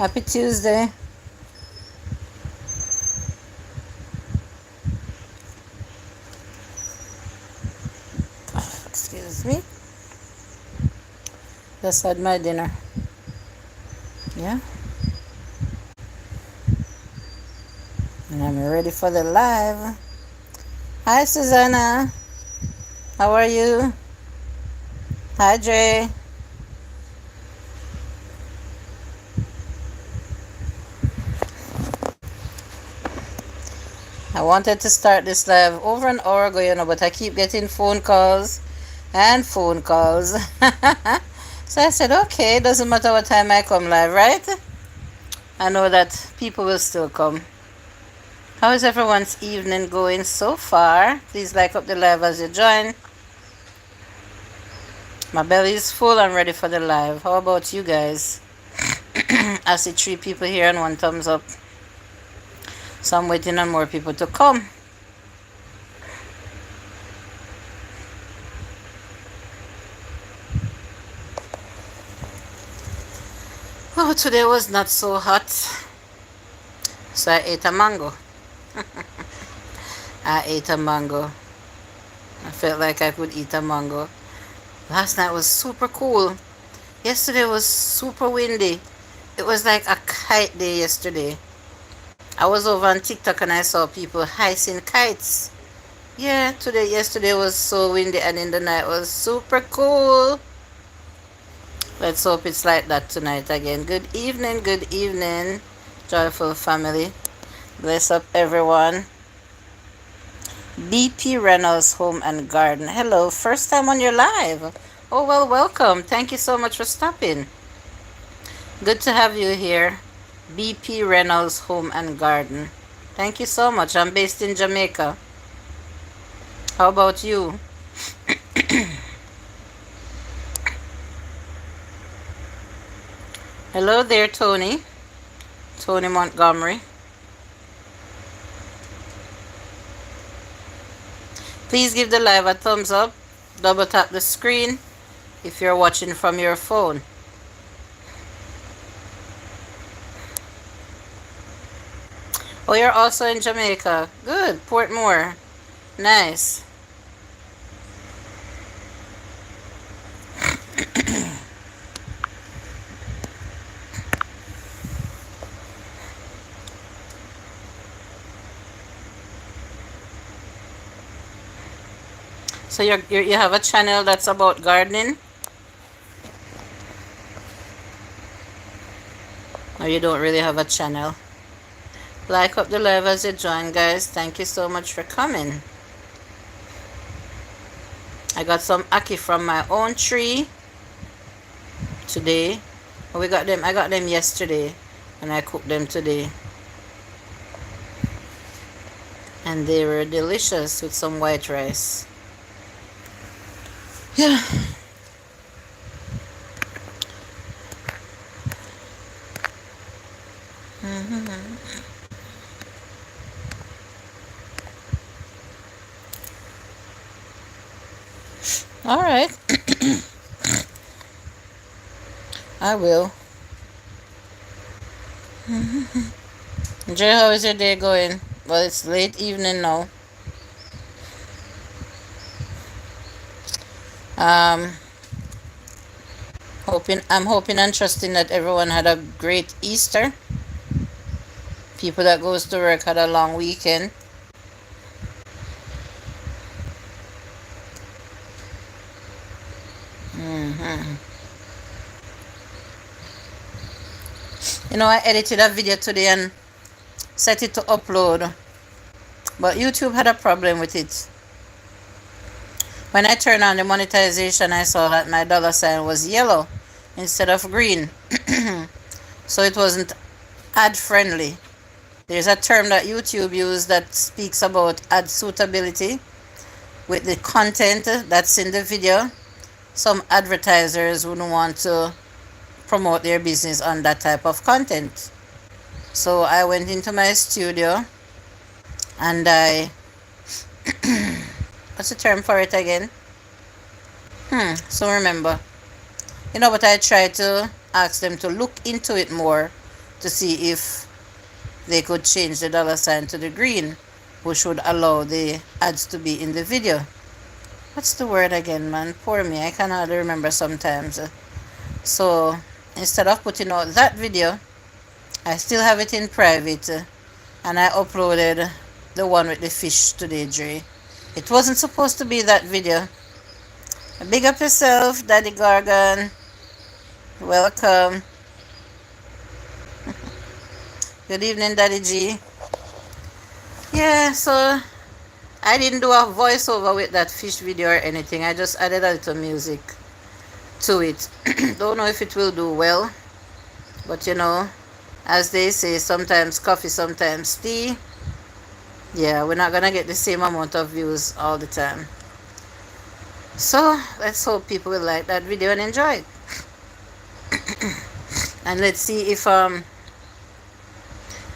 Happy Tuesday. Excuse me. Just had my dinner. Yeah. And I'm ready for the live. Hi, Susanna. How are you? Hi, Dre. I wanted to start this live over an hour ago, but I keep getting phone calls and phone calls. So I said, okay, doesn't matter what time I come live, right? I know that people will still come. How is everyone's evening going so far? Please like up the live as you join. My belly is full. I'm ready for the live. How about you guys? I see 3 people here and 1 thumbs up. So I'm waiting on more people to come. Oh, today was not so hot. So I ate a mango. I ate a mango. I felt like I could eat a mango. Last night was super cool. Yesterday was super windy. It was like a kite day yesterday. I was over on TikTok and I saw people hicing kites. Yeah, yesterday was so windy and in the night was super cool. Let's hope it's like that tonight again. Good evening, joyful family. Bless up everyone. BP Reynolds Home and Garden. Hello, first time on your live. Oh, well, welcome. Thank you so much for stopping. Good to have you here. BP Reynolds Home and Garden. Thank you so much. I'm based in Jamaica. How about you? Hello there, Tony. Tony Montgomery. Please give the live a thumbs up. Double tap the screen if you're watching from your phone. Oh, you're also in Jamaica. Good. Portmore. Nice. So you have a channel that's about gardening? Or you don't really have a channel? Like up the live as you join, guys. Thank you so much for coming. I got some ackee from my own tree today. I got them yesterday and I cooked them today. And they were delicious with some white rice. Yeah. All right. I will. Jay, how is your day going? Well, it's late evening now. I'm hoping and trusting that everyone had a great Easter. People that goes to work had a long weekend. I edited a video today and set it to upload, but YouTube had a problem with it. When I turned on the monetization, I saw that my dollar sign was yellow instead of green. So it wasn't ad friendly. There's a term that YouTube uses that speaks about ad suitability with the content that's in the video. Some advertisers wouldn't want to promote their business on that type of content. So I went into my studio and I what's the term for it again? So remember. But I tried to ask them to look into it more to see if they could change the $ to the green, which would allow the ads to be in the video. What's the word again, man? Poor me, I cannot remember sometimes. So instead of putting out that video, I still have it in private, and I uploaded the one with the fish today, Dre. It wasn't supposed to be that video. Big up yourself, Daddy Gargan. Welcome. Good evening, Daddy G. Yeah, so I didn't do a voiceover with that fish video or anything. I just added a little music to it. Don't know if it will do well, but you know, as they say, sometimes coffee, sometimes tea. Yeah, we're not gonna get the same amount of views all the time. So let's hope people will like that video and enjoy it. And let's see if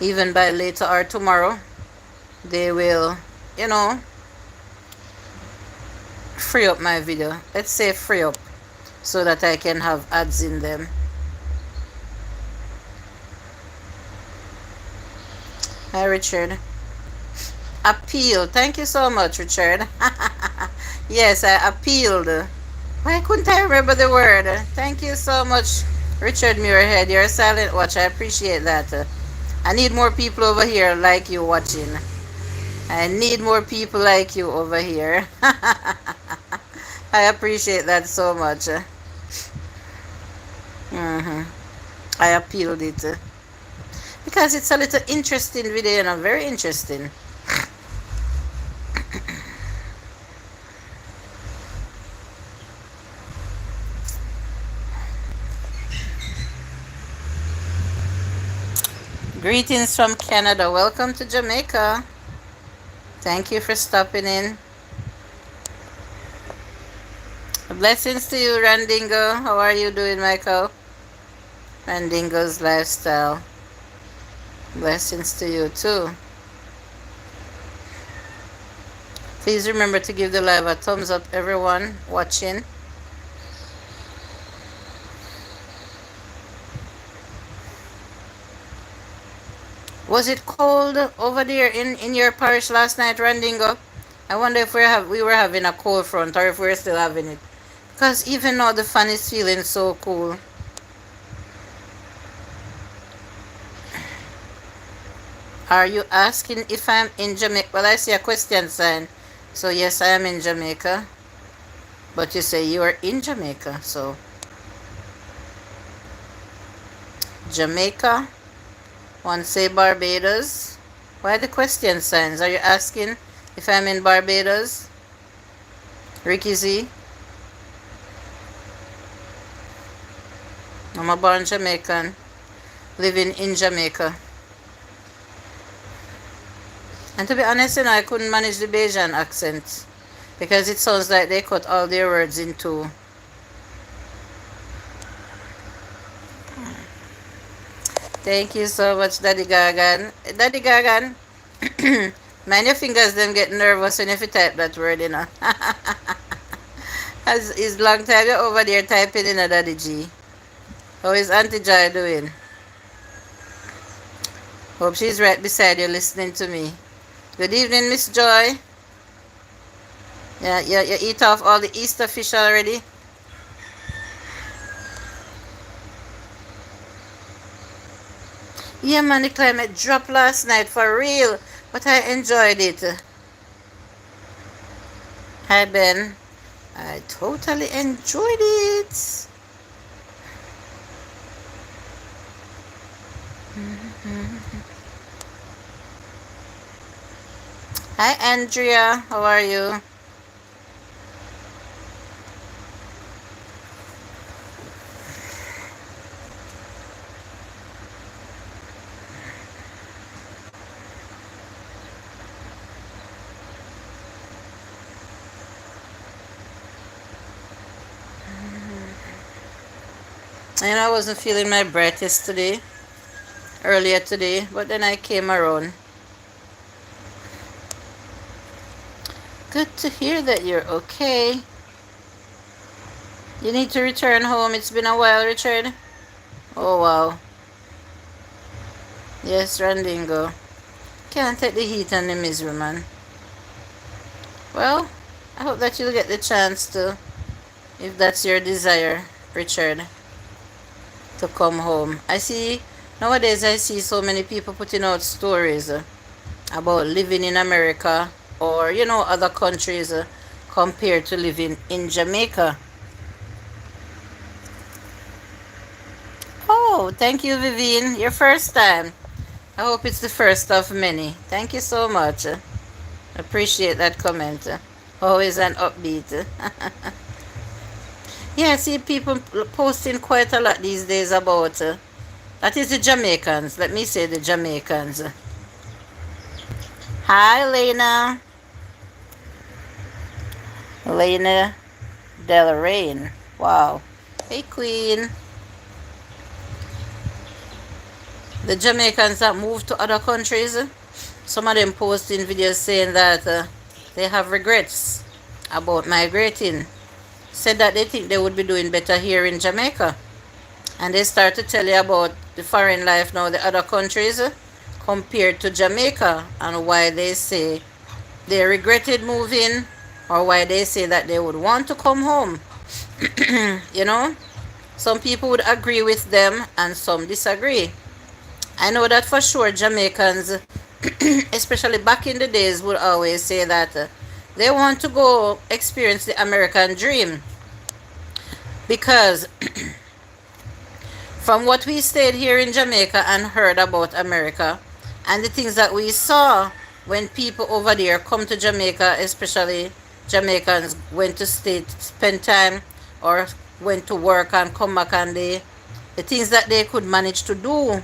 even by later or tomorrow they will, you know, free up my video. Let's say free up, so that I can have ads in them. Hi, Richard. Appeal. Thank you so much, Richard. Yes, I appealed. Why couldn't I remember the word? Thank you so much, Richard Muirhead. You're a silent watcher. I appreciate that. I need more people over here like you watching. I need more people like you over here. I appreciate that so much. I appealed it. Because it's a little interesting video, and very interesting. Greetings from Canada. Welcome to Jamaica. Thank you for stopping in. Blessings to you, Randingo. How are you doing, Michael? Randingo's lifestyle. Blessings to you too. Please remember to give the live a thumbs up, everyone watching. Was it cold over there in your parish last night, Randingo? I wonder if we were having a cold front, or if we're still having it. Because even now the fan is feeling so cool. Are you asking if I'm in Jamaica? Well, I see a question sign. So yes, I am in Jamaica. But you say you are in Jamaica, so Jamaica. One say Barbados. Why the question signs? Are you asking if I'm in Barbados? Ricky Z. I'm a born Jamaican, living in Jamaica. And to be honest, you know, I couldn't manage the Bajan accent, because it sounds like they cut all their words in two. Thank you so much, Daddy Gagan. Daddy Gagan, mind your fingers, them get nervous when you type that word, you know. As it's long time you're over there typing in a Daddy G. How is Auntie Joy doing? Hope she's right beside you listening to me. Good evening, Miss Joy. Yeah, you eat off all the Easter fish already? Yeah, man, the climate dropped last night for real, but I enjoyed it. Hi, Ben. I totally enjoyed it. Hi, Andrea. How are you? And I wasn't feeling my brightest today, earlier today, but then I came around. Good to hear that you're okay. You need to return home. It's been a while, Richard. Oh, wow. Yes, Randingo. Can't take the heat and the misery, man. Well, I hope that you'll get the chance to, if that's your desire, Richard, to come home. Nowadays I see so many people putting out stories about living in America or, other countries compared to living in Jamaica. Oh, thank you, Vivian. Your first time. I hope it's the first of many. Thank you so much. Appreciate that comment. Always an upbeat. Yeah, I see people posting quite a lot these days about that is the Jamaicans. Let me say the Jamaicans. Hi, Lena. Lena Del Rain. Wow. Hey, Queen. The Jamaicans that moved to other countries, some of them posting videos saying that they have regrets about migrating. Said that they think they would be doing better here in Jamaica. And they start to tell you about the foreign life now, the other countries compared to Jamaica, and why they say they regretted moving, or why they say that they would want to come home. Some people would agree with them and some disagree. I know that for sure Jamaicans, especially back in the days, would always say that they want to go experience the American dream. Because from what we stayed here in Jamaica and heard about America, and the things that we saw when people over there come to Jamaica, especially Jamaicans went to spend time or went to work and come back, and the things that they could manage to do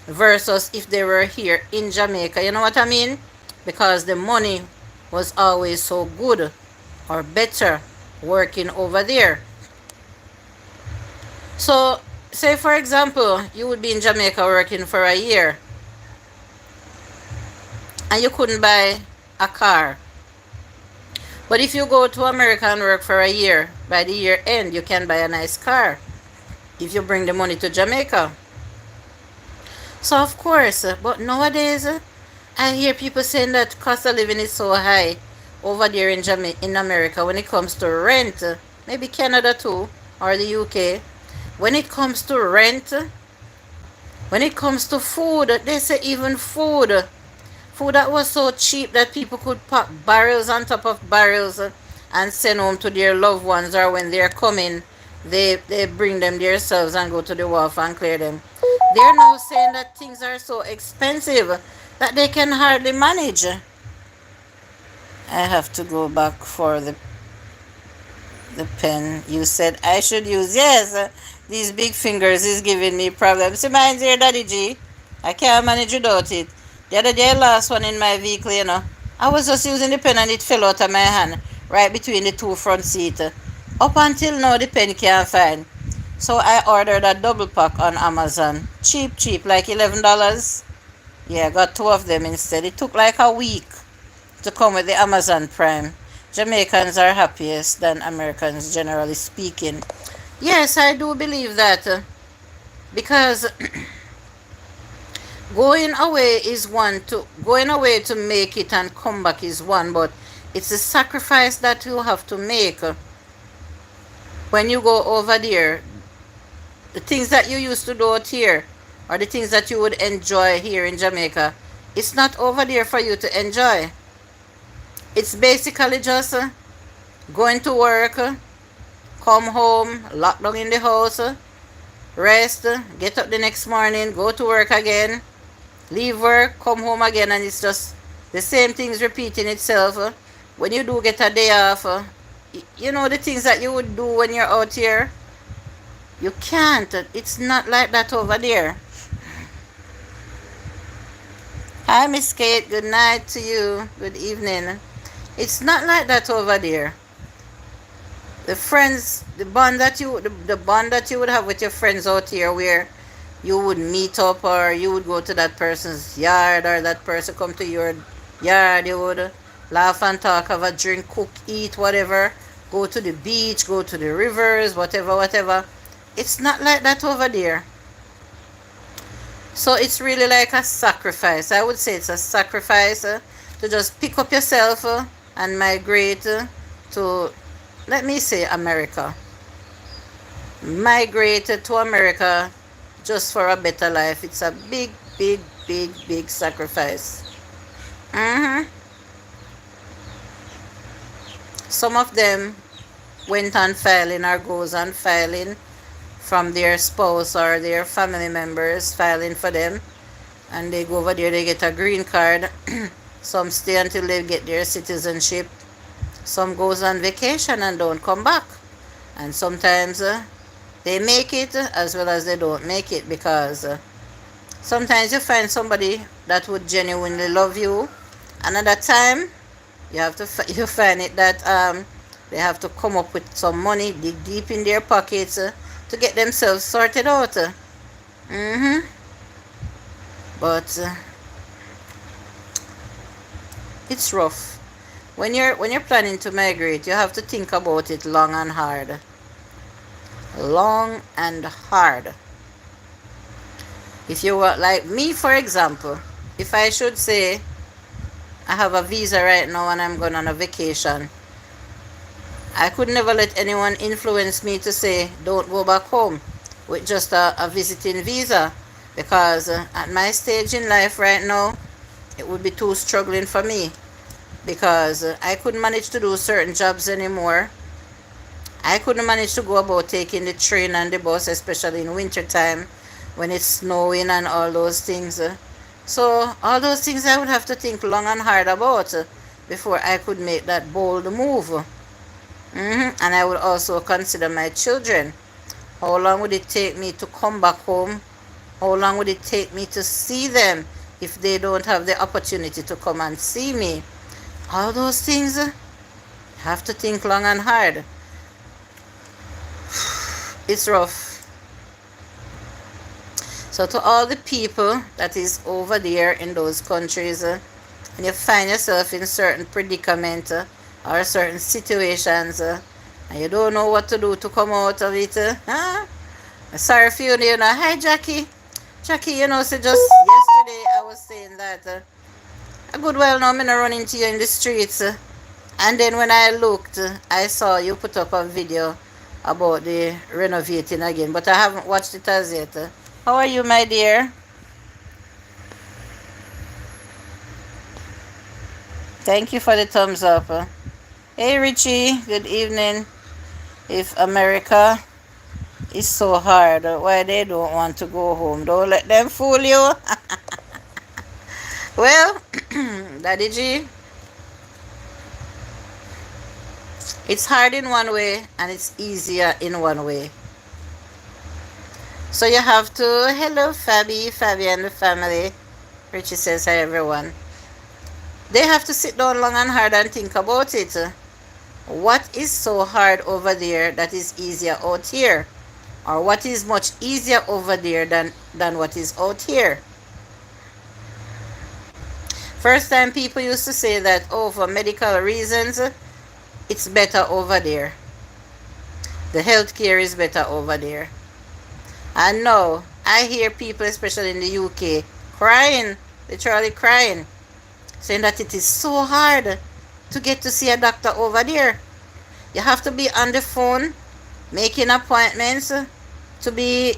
versus if they were here in Jamaica. You know what I mean? Because the money was always so good or better working over there. So, say for example, you would be in Jamaica working for a year and you couldn't buy a car. But if you go to America and work for a year, by the year end, you can buy a nice car if you bring the money to Jamaica. So of course, but nowadays, I hear people saying that cost of living is so high over there in America when it comes to rent, maybe Canada too, or the UK. When it comes to rent, when it comes to food, they say even food that was so cheap that people could pack barrels on top of barrels and send home to their loved ones, or when they're coming, they bring them themselves and go to the wharf and clear them. They're now saying that things are so expensive that they can hardly manage. I have to go back for the pen you said I should use. Yes, these big fingers is giving me problems. See mine's here, Daddy G. I can't manage without it. The other day I lost one in my vehicle, I was just using the pen and it fell out of my hand right between the two front seats. Up until now the pen can't find. So I ordered a double pack on Amazon. Cheap, like $11. Yeah, I got 2 of them instead. It took like a week to come with the Amazon Prime. Jamaicans are happiest than Americans, generally speaking. Yes, I do believe that. Because going away to make it and come back is one, but it's a sacrifice that you have to make when you go over there. The things that you used to do out here, or the things that you would enjoy here in Jamaica, it's not over there for you to enjoy. It's basically just going to work, come home, lock down in the house, rest, get up the next morning, go to work again, leave work, come home again, and it's just the same things repeating itself. When you do get a day off, the things that you would do when you're out here, you can't. It's not like that over there. Hi, Miss Kate. Good night to you. Good evening. It's not like that over there. The bond that you would have with your friends out here, where you would meet up, or you would go to that person's yard, or that person come to your yard, you would laugh and talk, have a drink, cook, eat, whatever, go to the beach, go to the rivers, whatever. It's not like that over there. So it's really like a sacrifice. I would say it's a sacrifice to just pick up yourself and migrate to, let me say, America. Migrate to America just for a better life. It's a big, big, big, big sacrifice. Some of them went on filing or goes on filing from their spouse or their family members filing for them, and they go over there, they get a green card. Some stay until they get their citizenship. Some goes on vacation and don't come back, and sometimes they make it as well as they don't make it, because sometimes you find somebody that would genuinely love you. Another time you find it that they have to come up with some money, dig deep in their pockets to get themselves sorted out. But it's rough. When you're planning to migrate, you have to think about it long and hard. Long and hard. If you were like me, for example, if I should say I have a visa right now and I'm going on a vacation, I could never let anyone influence me to say don't go back home with just a visiting visa, because at my stage in life right now, it would be too struggling for me, because I couldn't manage to do certain jobs anymore. I couldn't manage to go about taking the train and the bus, especially in winter time when it's snowing and all those things. So all those things I would have to think long and hard about before I could make that bold move. And I would also consider my children. How long would it take me to come back home? How long would it take me to see them if they don't have the opportunity to come and see me? All those things, have to think long and hard. It's rough. So to all the people that is over there in those countries, and you find yourself in certain predicament or certain situations, and you don't know what to do to come out of it. Sorry for you, Hi, Jackie. Jackie, so just yesterday I was saying that a good while now I'm not running into you in the streets. And then when I looked, I saw you put up a video about the renovating again, but I haven't watched it as yet. How are you, my dear? Thank you for the thumbs up. Hey, Richie, good evening. If America is so hard, why they don't want to go home? Don't let them fool you. Well, Daddy G, it's hard in one way and it's easier in one way. So you have to, hello Fabi and the family. Richie says hi everyone. They have to sit down long and hard and think about it. What is so hard over there that is easier out here? Or what is much easier over there than what is out here? First time people used to say that, oh, for medical reasons, it's better over there. The healthcare is better over there. And now, I hear people, especially in the UK, crying, literally crying, saying that it is so hard to get to see a doctor over there. You have to be on the phone, making appointments, to be,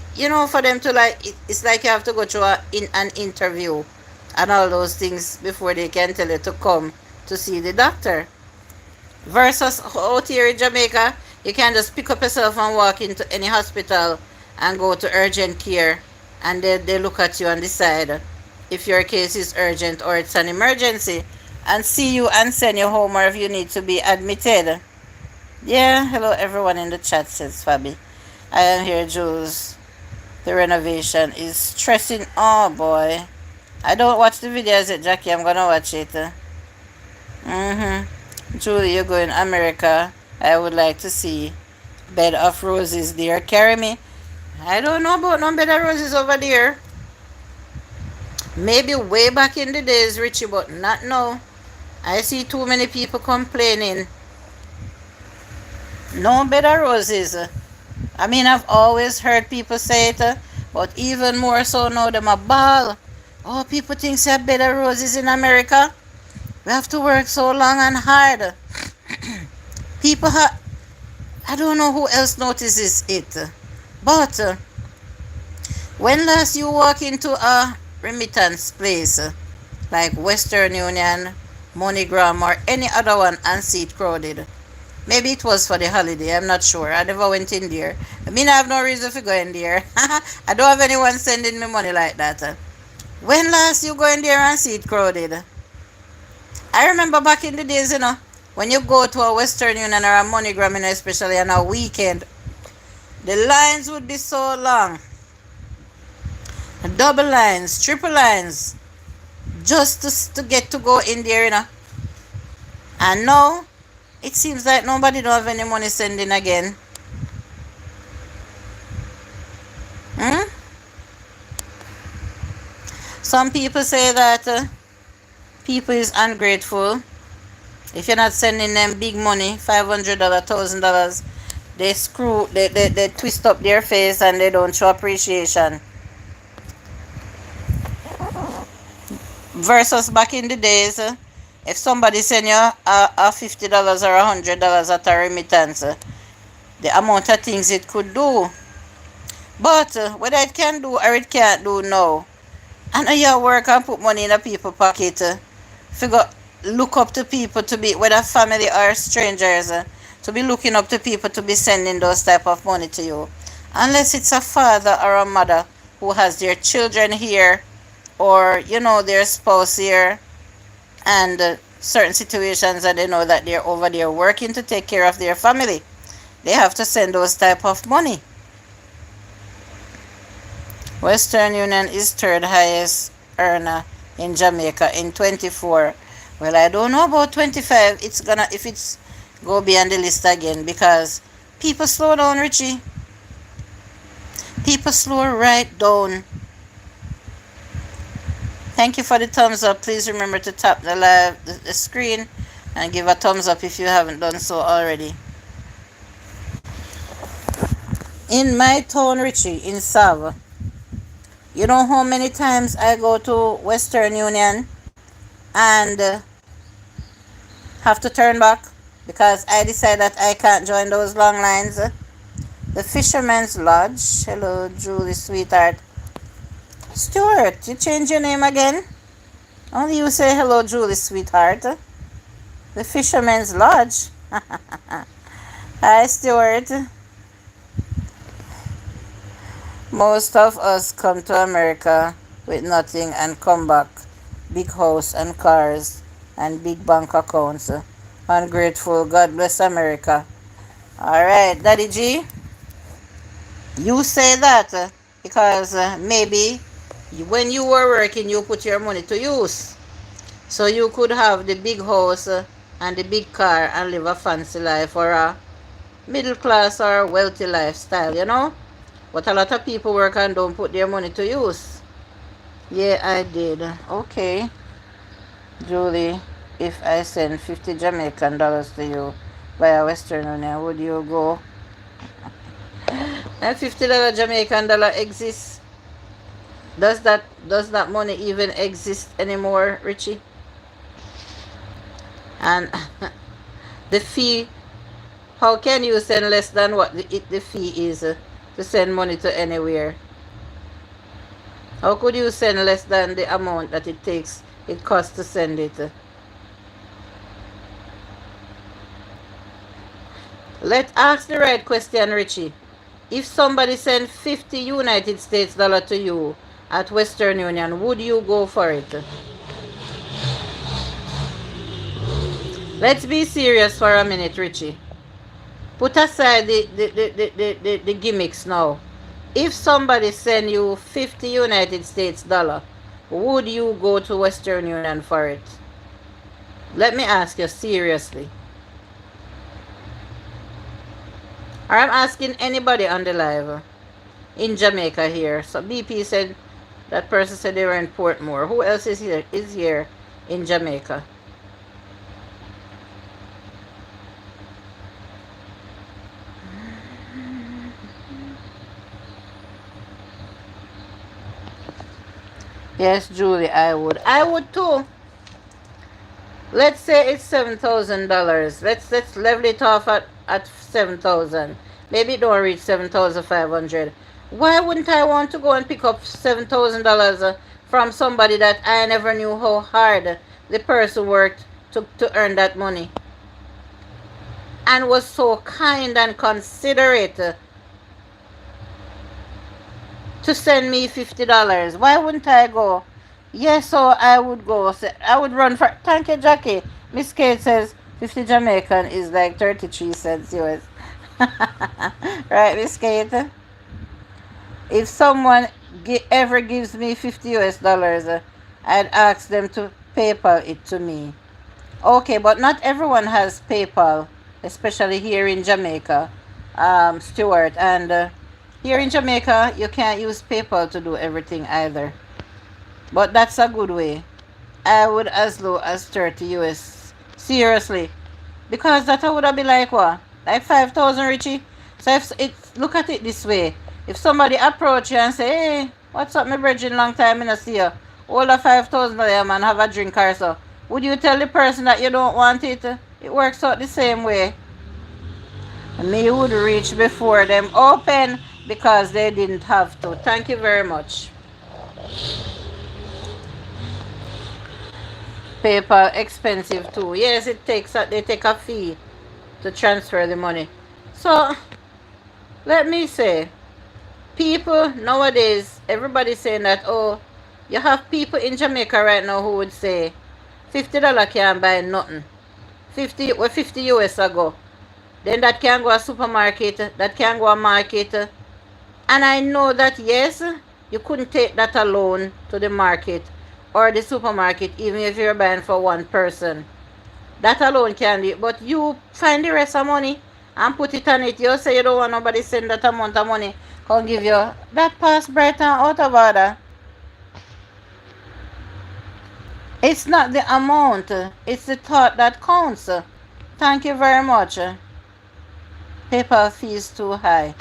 for them to it's like you have to go through an interview and all those things before they can tell you to come to see the doctor. Versus out here in Jamaica, you can just pick up yourself and walk into any hospital and go to urgent care, and they look at you and decide if your case is urgent or it's an emergency, and see you and send you home, or if you need to be admitted. Yeah, hello everyone in the chat, says Fabi. I am here, Jules. The renovation is stressing. Oh boy. I don't watch the videos yet, Jackie. I'm gonna watch it. Julie, you're going to America. I would like to see bed of roses there. Carry me. I don't know about no bed of roses over there. Maybe way back in the days, Richie, but not now. I see too many people complaining. No bed of roses. I mean, I've always heard people say it, But even more so now, them a ball. Oh, people think say bed of roses in America. We have to work so long and hard. People I don't know who else notices it. But when last you walk into a remittance place, like Western Union, MoneyGram, or any other one and see it crowded? Maybe it was for the holiday, I'm not sure. I never went in there. I mean, I have no reason to go in there. I don't have anyone sending me money like that. When last you go in there and see it crowded? I remember back in the days, when you go to a Western Union or a MoneyGram, especially on a weekend, the lines would be so long. Double lines, triple lines, just to get to go in there. And now, it seems like nobody don't have any money sending again. Some people say that people is ungrateful. If you're not sending them big money, $500, $1,000, they twist up their face and they don't show appreciation. Versus back in the days, if somebody send you a $50 or $100 at a remittance, the amount of things it could do. But whether it can do or it can't do now, I know you work and put money in a people's pocket. Figure look up to people to be, whether family or strangers, to be looking up to people to be sending those type of money to you. Unless it's a father or a mother who has their children here, or their spouse here, and certain situations that they know that they're over there working to take care of their family, they have to send those type of money. Western Union is third highest earner in Jamaica in 24. Well, I don't know about 25. If it's go be on the list again, because people slow down, Richie. People slow right down. Thank you for the thumbs up. Please remember to tap the screen and give a thumbs up if you haven't done so already. In my town, Richie, in Sava, you know how many times I go to Western Union and have to turn back because I decide that I can't join those long lines? The Fisherman's Lodge. Hello, Julie, sweetheart. Stuart, you change your name again? Only you say hello, Julie, sweetheart. The Fisherman's Lodge. Hi, Stuart. Most of us come to America with nothing and come back. Big house and cars and big bank accounts. Ungrateful. God bless America. Alright, Daddy G. You say that because maybe when you were working, you put your money to use. So you could have the big house and the big car and live a fancy life or a middle class or wealthy lifestyle. But a lot of people work and don't put their money to use. Yeah, I did. Okay. Julie, if I send 50 Jamaican dollars to you via Western Union, would you go? And $50 Jamaican dollar exists? Does that money even exist anymore, Richie? And the fee, how can you send less than what the fee is to send money to anywhere? How could you send less than the amount that it costs to send it? Let's ask the right question, Richie. If somebody sent 50 United States dollar to you at Western Union, would you go for it? Let's be serious for a minute, Richie. Put aside the gimmicks now. If somebody send you 50 United States dollar, would you go to Western Union for it? Let me ask you seriously. Or I'm asking anybody on the live in Jamaica here. So BP said, that person said they were in Portmore. Who else is here in Jamaica? Yes, Julie, I would. I would too. Let's say it's $7,000. Let's level it off at 7,000. Maybe it don't reach 7,500. Why wouldn't I want to go and pick up $7,000 from somebody that I never knew how hard the person worked to earn that money, and was so kind and considerate to send me $50? Why wouldn't I go? Yes, so I would go. I would run for. Thank you, Jackie. Miss Kate says 50 Jamaican is like 33 cents US. Right, Miss Kate? If someone ever gives me 50 US dollars, I'd ask them to PayPal it to me. Okay, but not everyone has PayPal, especially here in Jamaica, Stuart. And here in Jamaica, you can't use PayPal to do everything either. But that's a good way. I would as low as 30 US. Seriously. Because that would have been like what? Like 5,000, Richie? So if it's, look at it this way. If somebody approach you and say, hey, what's up, my brethren, long time in a see you. All the 5,000 man have a drink or so. Would you tell the person that you don't want it? It works out the same way. Me would reach before them open because they didn't have to. Thank you very much. PayPal expensive too. Yes, they take a fee to transfer the money. So let me say, people nowadays, everybody's saying that, oh, you have people in Jamaica right now who would say $50 can't buy nothing. 50 US ago. Then that can go a supermarket, that can go a market. And I know that yes, you couldn't take that alone to the market or the supermarket, even if you're buying for one person. That alone can do it. But you find the rest of money and put it on it. You say you don't want nobody send that amount of money. Come give you. That pass Brighton out of order. It's not the amount. It's the thought that counts. Thank you very much. PayPal fees too high.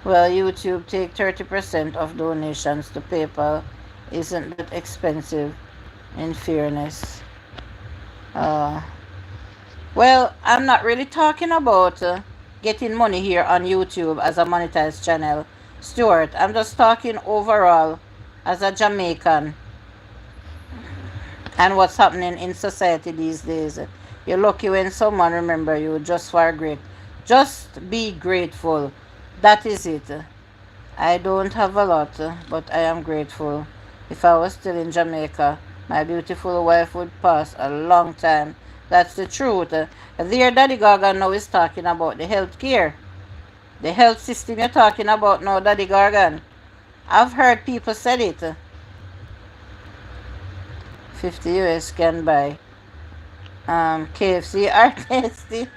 Well, YouTube take 30% of donations to PayPal. Isn't that expensive, in fairness? Well, I'm not really talking about getting money here on YouTube as a monetized channel, Stuart. I'm just talking overall as a Jamaican and what's happening in society these days. You're lucky when someone remember you just for great. Just be grateful. That is it. I don't have a lot, but I am grateful. If I was still in Jamaica, my beautiful wife would pass a long time. That's the truth. There, Daddy Gaga now is talking about the health care. The health system you're talking about now, Daddy Gargan. I've heard people said it. 50 US can buy KFC or tasty.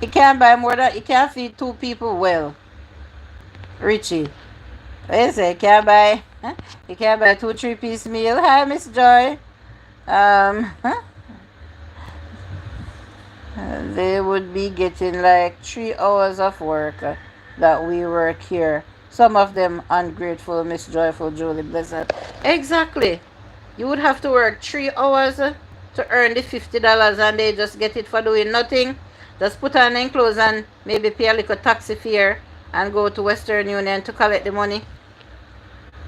You can't buy more than, you can't feed 2 people well. Richie. What you say? You can't buy 2 3-piece meal. Hi, Miss Joy. They would be getting like 3 hours of work that we work here. Some of them ungrateful, Miss Joyfuljulie, bless her. Exactly. You would have to work 3 hours to earn the $50 and they just get it for doing nothing. Just put on their clothes and maybe pay a little taxi fare and go to Western Union to collect the money.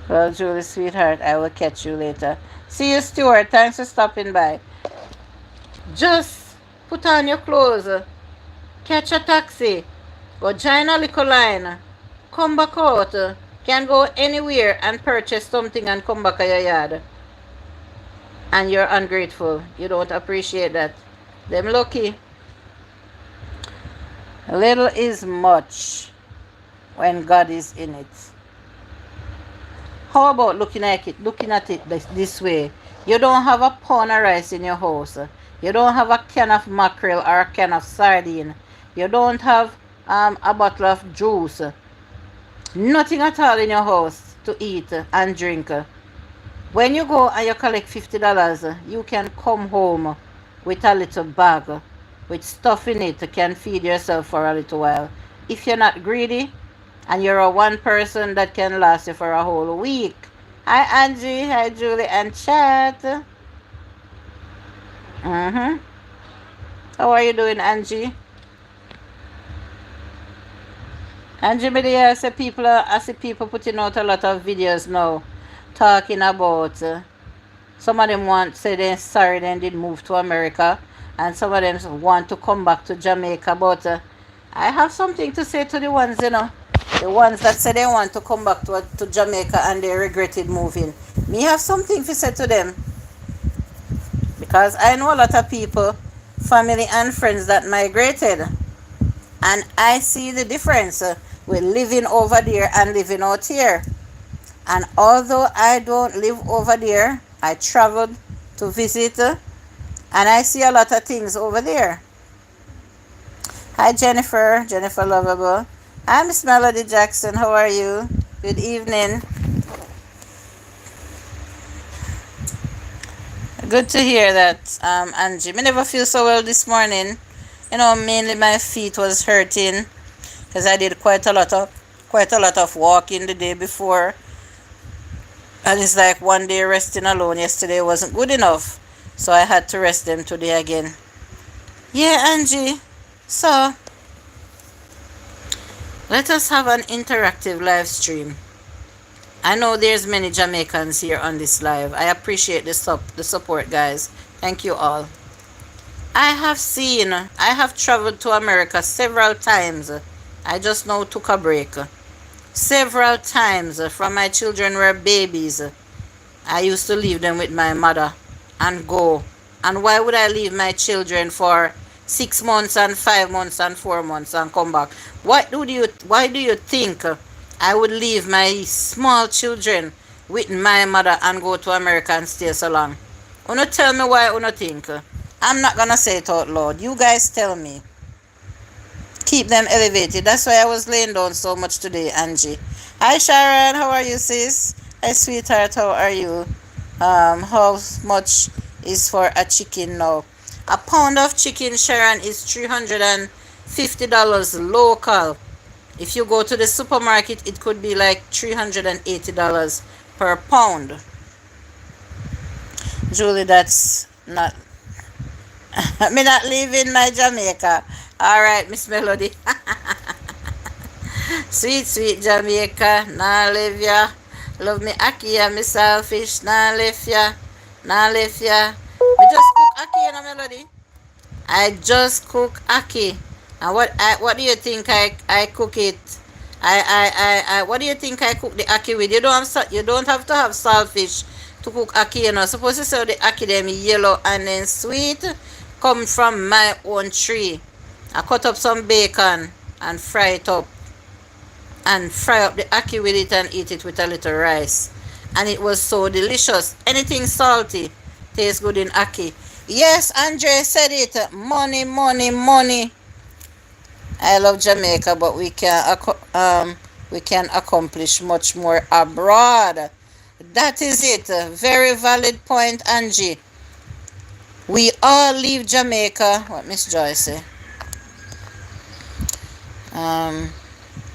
Well, Julie, sweetheart, I will catch you later. See you, Stuart. Thanks for stopping by. Just put on your clothes, catch a taxi, go join a little line, come back out, can go anywhere and purchase something and come back to your yard. And you're ungrateful. You don't appreciate that. Them lucky. Little is much when God is in it. How about looking at it this way? You don't have a pound of rice in your house. You don't have a can of mackerel or a can of sardine. You don't have a bottle of juice. Nothing at all in your house to eat and drink. When you go and you collect $50, you can come home with a little bag with stuff in it. You can feed yourself for a little while. If you're not greedy, And you're a one person that can last you for a whole week. Hi Angie, hi Julie and chat. Mm-hmm. How are you doing, Angie? Angie, I see people putting out a lot of videos now talking about some of them want say they're sorry they did move to America, and some of them want to come back to Jamaica. But I have something to say to the ones, the ones that say they want to come back to Jamaica and they regretted moving. Me have something to say to them, because I know a lot of people, family and friends that migrated, and I see the difference with living over there and living out here. And although I don't live over there, I traveled to visit, and I see a lot of things over there. Hi Jennifer, Jennifer Lovable. Hi Miss Melody Jackson, how are you? Good evening. Good to hear that, Angie. Me never feel so well this morning. Mainly my feet was hurting because I did quite a lot of walking the day before, and it's like one day resting alone yesterday wasn't good enough, so I had to rest them today again. Yeah, Angie. So let us have an interactive live stream. I know there's many Jamaicans here on this live. I appreciate the support, guys. Thank you all. I have traveled to America several times. I just now took a break. Several times from my children were babies. I used to leave them with my mother and go. And why would I leave my children for 6 months and 5 months and 4 months and come back? Why do you think I would leave my small children with my mother and go to America and stay so long? Una tell me why una think. I'm not gonna say it out loud. You guys tell me. Keep them elevated. That's why I was laying down so much today, Angie. Hi Sharon, how are you, sis? Hi sweetheart, how are you? How much is for a chicken now? A pound of chicken, Sharon, is $350 local. If you go to the supermarket, it could be like $380 per pound. Julie, that's not... me not leaving my Jamaica. Alright, Miss Melody. Sweet Jamaica. Nah live ya. Love me Aki and me selfish. Nah live ya. Nah live ya. Me just cook Aki and a Melody. I just cook Aki. And what do you think I cook it? What do you think I cook the Aki with? You don't have to have saltfish to cook Aki, Suppose you say the Aki them yellow and then sweet come from my own tree. I cut up some bacon and fry it up. And fry up the Aki with it and eat it with a little rice. And it was so delicious. Anything salty tastes good in Aki. Yes, Andre said it. Money, money, money. I love Jamaica, but we can accomplish much more abroad. That is it. Very valid point, Angie. We all leave Jamaica. What Miss Joyce say?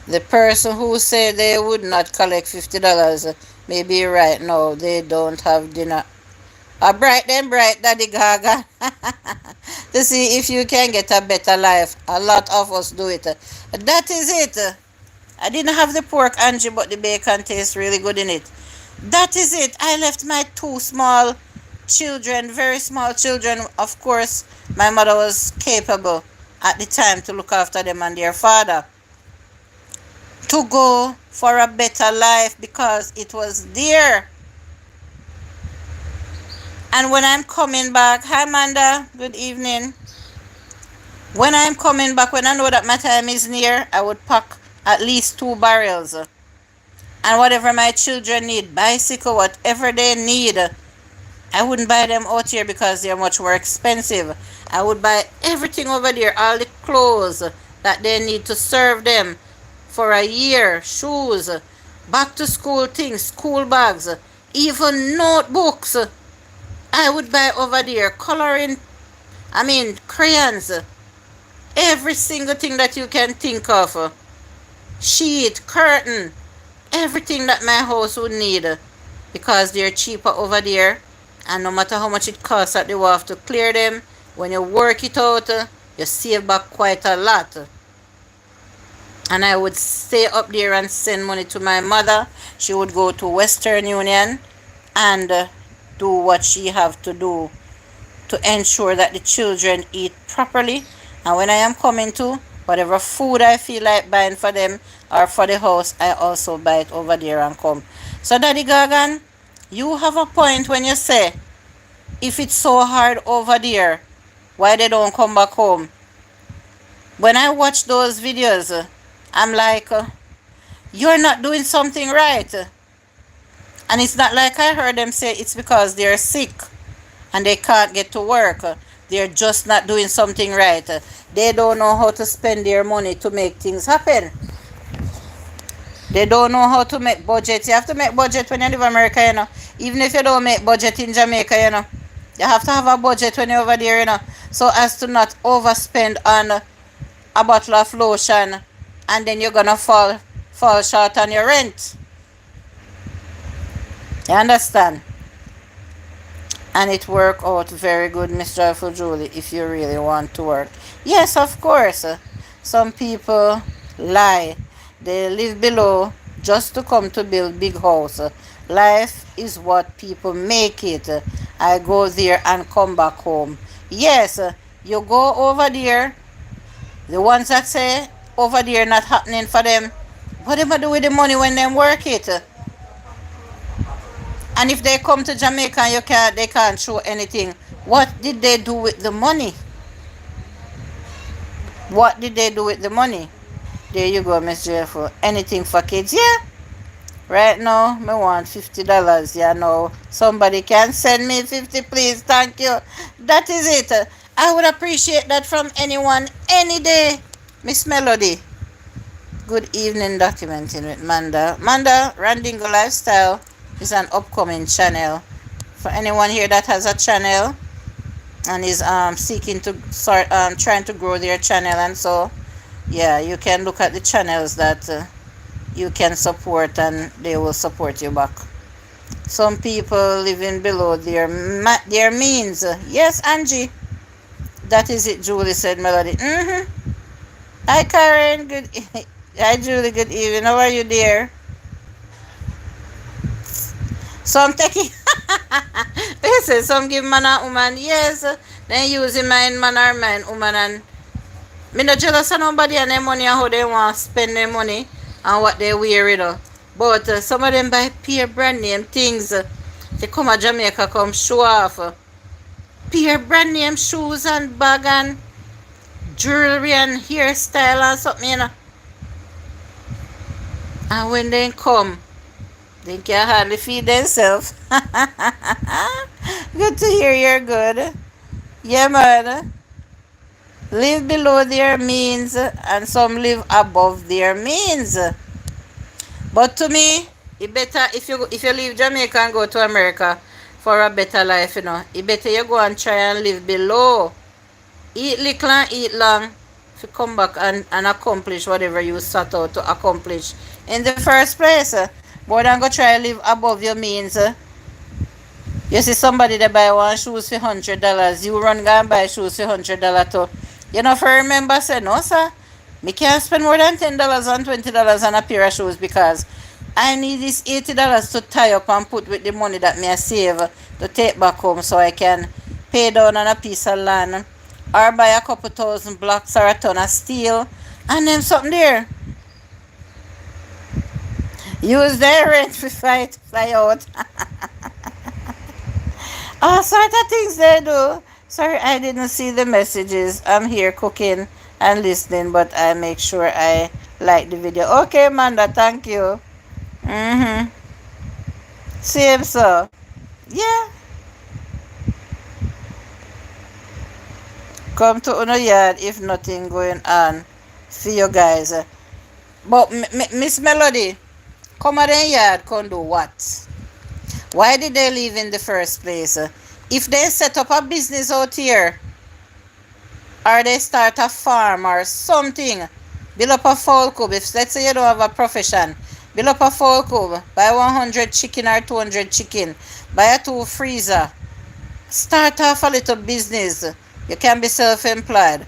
The person who said they would not collect $50 may be right now. They don't have dinner. Bright, Daddy Gaga. To see if you can get a better life. A lot of us do it. That is it. I didn't have the pork, Angie, but the bacon tastes really good in it. That is it. I left my 2 small children, very small children. Of course, my mother was capable at the time to look after them and their father, to go for a better life because it was there. And when I'm coming back, hi Amanda, good evening. When I'm coming back, when I know that my time is near, I would pack at least 2 barrels. And whatever my children need, bicycle, whatever they need, I wouldn't buy them out here because they're much more expensive. I would buy everything over there, all the clothes that they need to serve them for a year, shoes, back to school things, school bags, even notebooks. I would buy over there, crayons, every single thing that you can think of. sheet, curtain, everything that my house would need, because they're cheaper over there. And no matter how much it costs at the wharf to clear them, when you work it out, you save back quite a lot. And I would stay up there and send money to my mother. She would go to Western Union and do what she have to do to ensure that the children eat properly. And when I am coming to, whatever food I feel like buying for them or for the house, I also buy it over there and come. So Daddy Gagan, you have a point when you say, if it's so hard over there, why they don't come back home? When I watch those videos, I'm like, you're not doing something right. And it's not like I heard them say it's because they're sick and they can't get to work. They're just not doing something right. They don't know how to spend their money to make things happen. They don't know how to make budget. You have to make budget when you live in America, you know. Even if you don't make budget in Jamaica, you know. You have to have a budget when you're over there, you know. So as to not overspend on a bottle of lotion and then you're gonna fall short on your rent. You understand? And it work out very good, Miss Joyful Julie, if you really want to work. Yes, of course. Some people lie. They live below just to come to build big house. Life is what people make it. I go there and come back home. Yes, you go over there. The ones that say over there not happening for them, what they do with the money when they work it? And if they come to Jamaica and they can't show anything, what did they do with the money? What did they do with the money? There you go, Miss Jeffo. Anything for kids? Yeah. Right now, me want $50. Yeah, no. Somebody can send me 50, please. Thank you. That is it. I would appreciate that from anyone, any day. Miss Melody. Good evening, documenting with Manda. Manda, Randingo Lifestyle is an upcoming channel. For anyone here that has a channel and is seeking to start trying to grow their channel, and so yeah, you can look at the channels that you can support and they will support you back. Some people living below their means. Yes, Angie. That is it, Julie said, Melody. Hi, Karen. Good. Hi, Julie. Good evening. How are you, dear? Some taking. Listen, some give man and woman. Yes. Then using man or man, woman, and me not jealous of nobody and their money and how they want to spend their money and what they wear, you know. But some of them buy pure brand name things. They come to Jamaica, come show off. Pure brand name shoes and bag and jewelry and hairstyle and something, you know. And when they come, they can hardly feed themselves. Good to hear you're good. Yeah, man. Live below their means and some live above their means. But to me, it better if you leave Jamaica and go to America for a better life, you know. It better you go and try and live below. Eat little and eat long. If you come back and accomplish whatever you set out to accomplish in the first place. More than go try and live above your means. You see somebody that buy one shoes for $100. You run go and buy shoes for $100 too. You know, if I remember, say, no, sir, me can't spend more than $10 and $20 on a pair of shoes because I need this $80 to tie up and put with the money that me I save to take back home so I can pay down on a piece of land or buy a couple thousand blocks or a ton of steel and then something there. Use their rent to fly out. All sort of things they do. Sorry, I didn't see the messages. I'm here cooking and listening, but I make sure I like the video. Okay, Amanda, thank you. Same, so. Yeah. Come to Uno Yard if nothing going on for you guys. But Miss Melody, come at the yard, come do what? Why did they leave in the first place? If they set up a business out here, or they start a farm or something, Build up a fowl cube. If let's say you don't have a profession, build up a fowl cube. Buy 100 chicken or 200 chicken. Buy a 2 freezer. Start off a little business. You can be self-employed.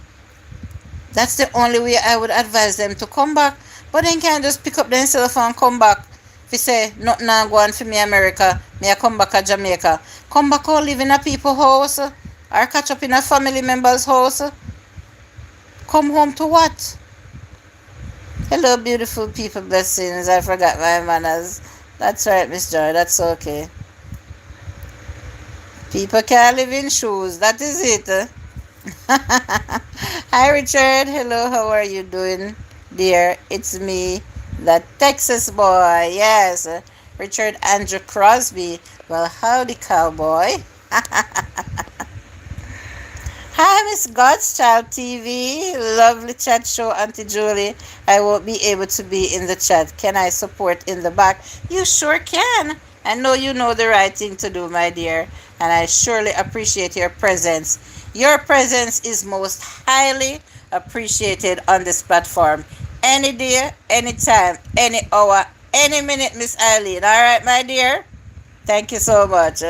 That's the only way I would advise them to come back. But they can't just pick up themselves and come back. If you say, nothing now go on for me America, me I come back to Jamaica. Come back or live in a people's house. Or catch up in a family member's house. Come home to what? Hello, beautiful people, blessings. I forgot my manners. That's right, Miss Joy. That's okay. People can't live in shoes. That is it. Hi, Richard. Hello, how are you doing, dear? It's me, the Texas boy. Yes, Richard Andrew Crosby. Well, howdy, cowboy. Hi, Miss God's Child TV. Lovely chat show, Auntie Julie. I won't be able to be in the chat. Can I support in the back? You sure can. I know you know the right thing to do, my dear. And I surely appreciate your presence. Your presence is most highly appreciated on this platform. Any day, any time, any hour, any minute, Miss Eileen. All right, my dear? Thank you so much.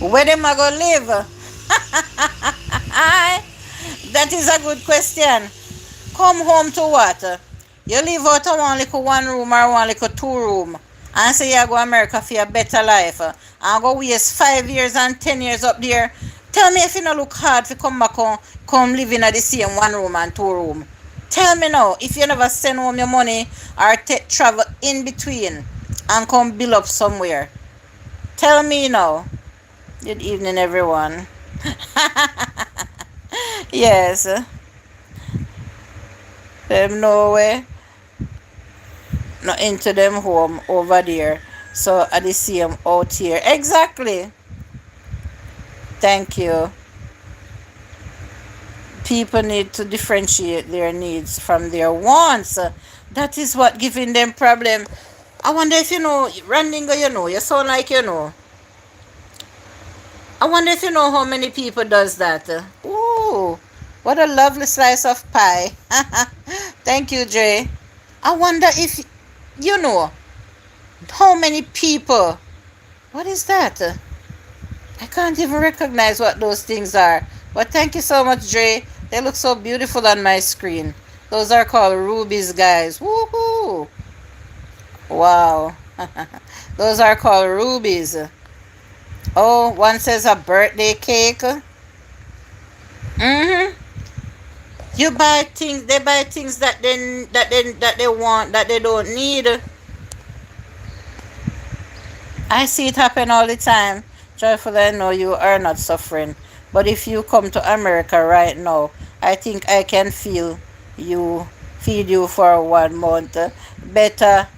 Where am I going to live? That is a good question. Come home to what? You live out of one little 1 room or one little 2 room and say you go to America for a better life and go waste 5 years and 10 years up there. Tell me if you not look hard to come back home, come live in the same 1 room and 2 room. Tell me now, if you never send home your money or travel in between and come build up somewhere. Tell me now. Good evening, everyone. Yes. Them no way. Not into them home over there. So at the same out here. Exactly. Thank you. People need to differentiate their needs from their wants. That is what giving them problem. I wonder if you know, Randingo, you sound like you know. I wonder if you know how many people does that. Ooh, what a lovely slice of pie. Thank you, Jay. I wonder if you know how many people. What is that? I can't even recognize what those things are. But thank you so much, Dre. They look so beautiful on my screen. Those are called rubies, guys. Woohoo! Wow. Those are called rubies. Oh, one says a birthday cake. You buy things. They buy things that they want, that they don't need. I see it happen all the time. Joyful, I know you are not suffering. But if you come to America right now, I think I can feed you for 1 month better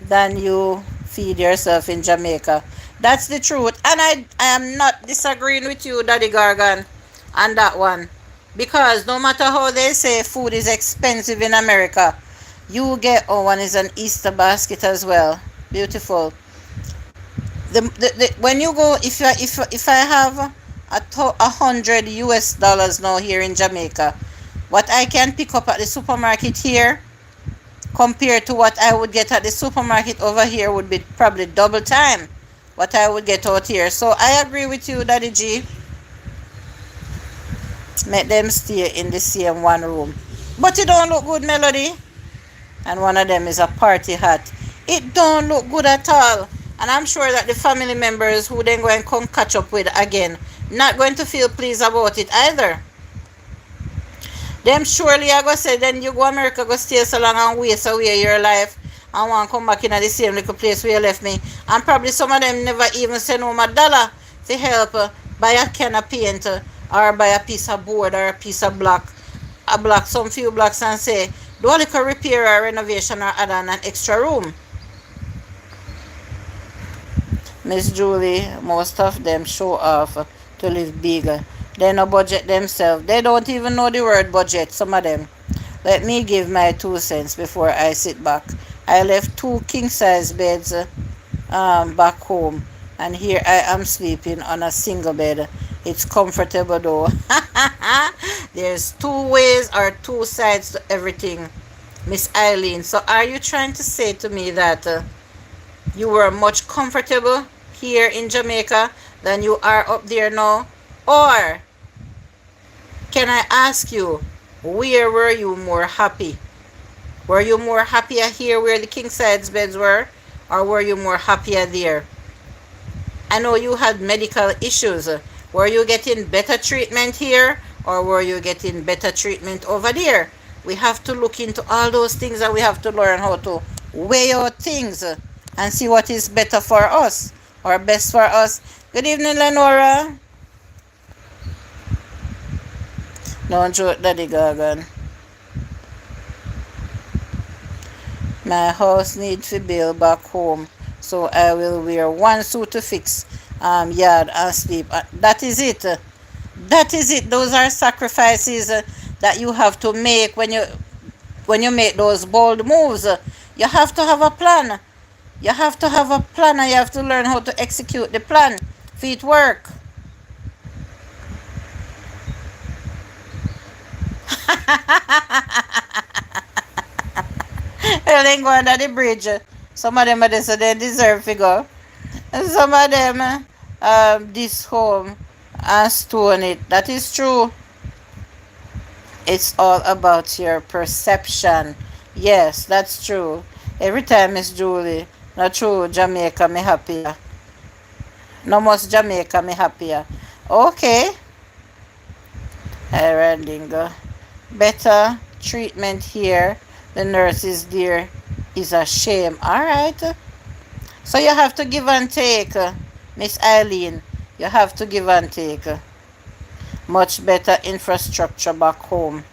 than you feed yourself in Jamaica. That's the truth. And I am not disagreeing with you, Daddy Gargan, on that one. Because no matter how they say food is expensive in America, you get, oh, one is an Easter basket as well. Beautiful. When you go, if I have $100 US now here in Jamaica, what I can pick up at the supermarket here compared to what I would get at the supermarket over here would be probably double time what I would get out here. So I agree with you, Daddy G. Make them stay in the same 1 room. But it don't look good, Melody. And one of them is a party hat. It don't look good at all. And I'm sure that the family members who then go and come catch up with again, not going to feel pleased about it either. Them surely are going to say, then you go America, go stay so long and waste away your life and want to come back in the same little place where you left me. And probably some of them never even send home $1 to help buy a can of paint or buy a piece of board or a piece of block, some few blocks, and say, do a little repair or renovation or add on an extra room. Miss Julie, most of them show off to live bigger. They no budget themselves. They don't even know the word budget, some of them. Let me give my 2 cents before I sit back. I left 2 king-size beds back home, and here I am sleeping on a single bed. It's comfortable though. There's two ways or two sides to everything, Miss Eileen. So are you trying to say to me that you were much comfortable here in Jamaica than you are up there now? Or can I ask you, where were you more happy? Were you more happier here where the king size beds were, or were you more happier there? I know you had medical issues. Were you getting better treatment here, or were you getting better treatment over there? We have to look into all those things, and we have to learn how to weigh out things and see what is better for us or best for us. Good evening, Lenora. Don't joke, Daddy Gagan. My house needs to build back home, so I will wear one suit to fix yard and sleep. That is it. That is it. Those are sacrifices that you have to make when you make those bold moves. You have to have a plan. You have to have a plan, and you have to learn how to execute the plan for it work. Well, they go under the bridge. Some of them are so they deserve to go. And some of them this home and stone it. That is true. It's all about your perception. Yes, that's true. Every time, Miss Julie, not true, Jamaica me happier. No most Jamaica me happier. Okay. Alright, Dingo. Better treatment here. The nurses there is a shame. Alright. So you have to give and take, Miss Eileen. You have to give and take. Much better infrastructure back home.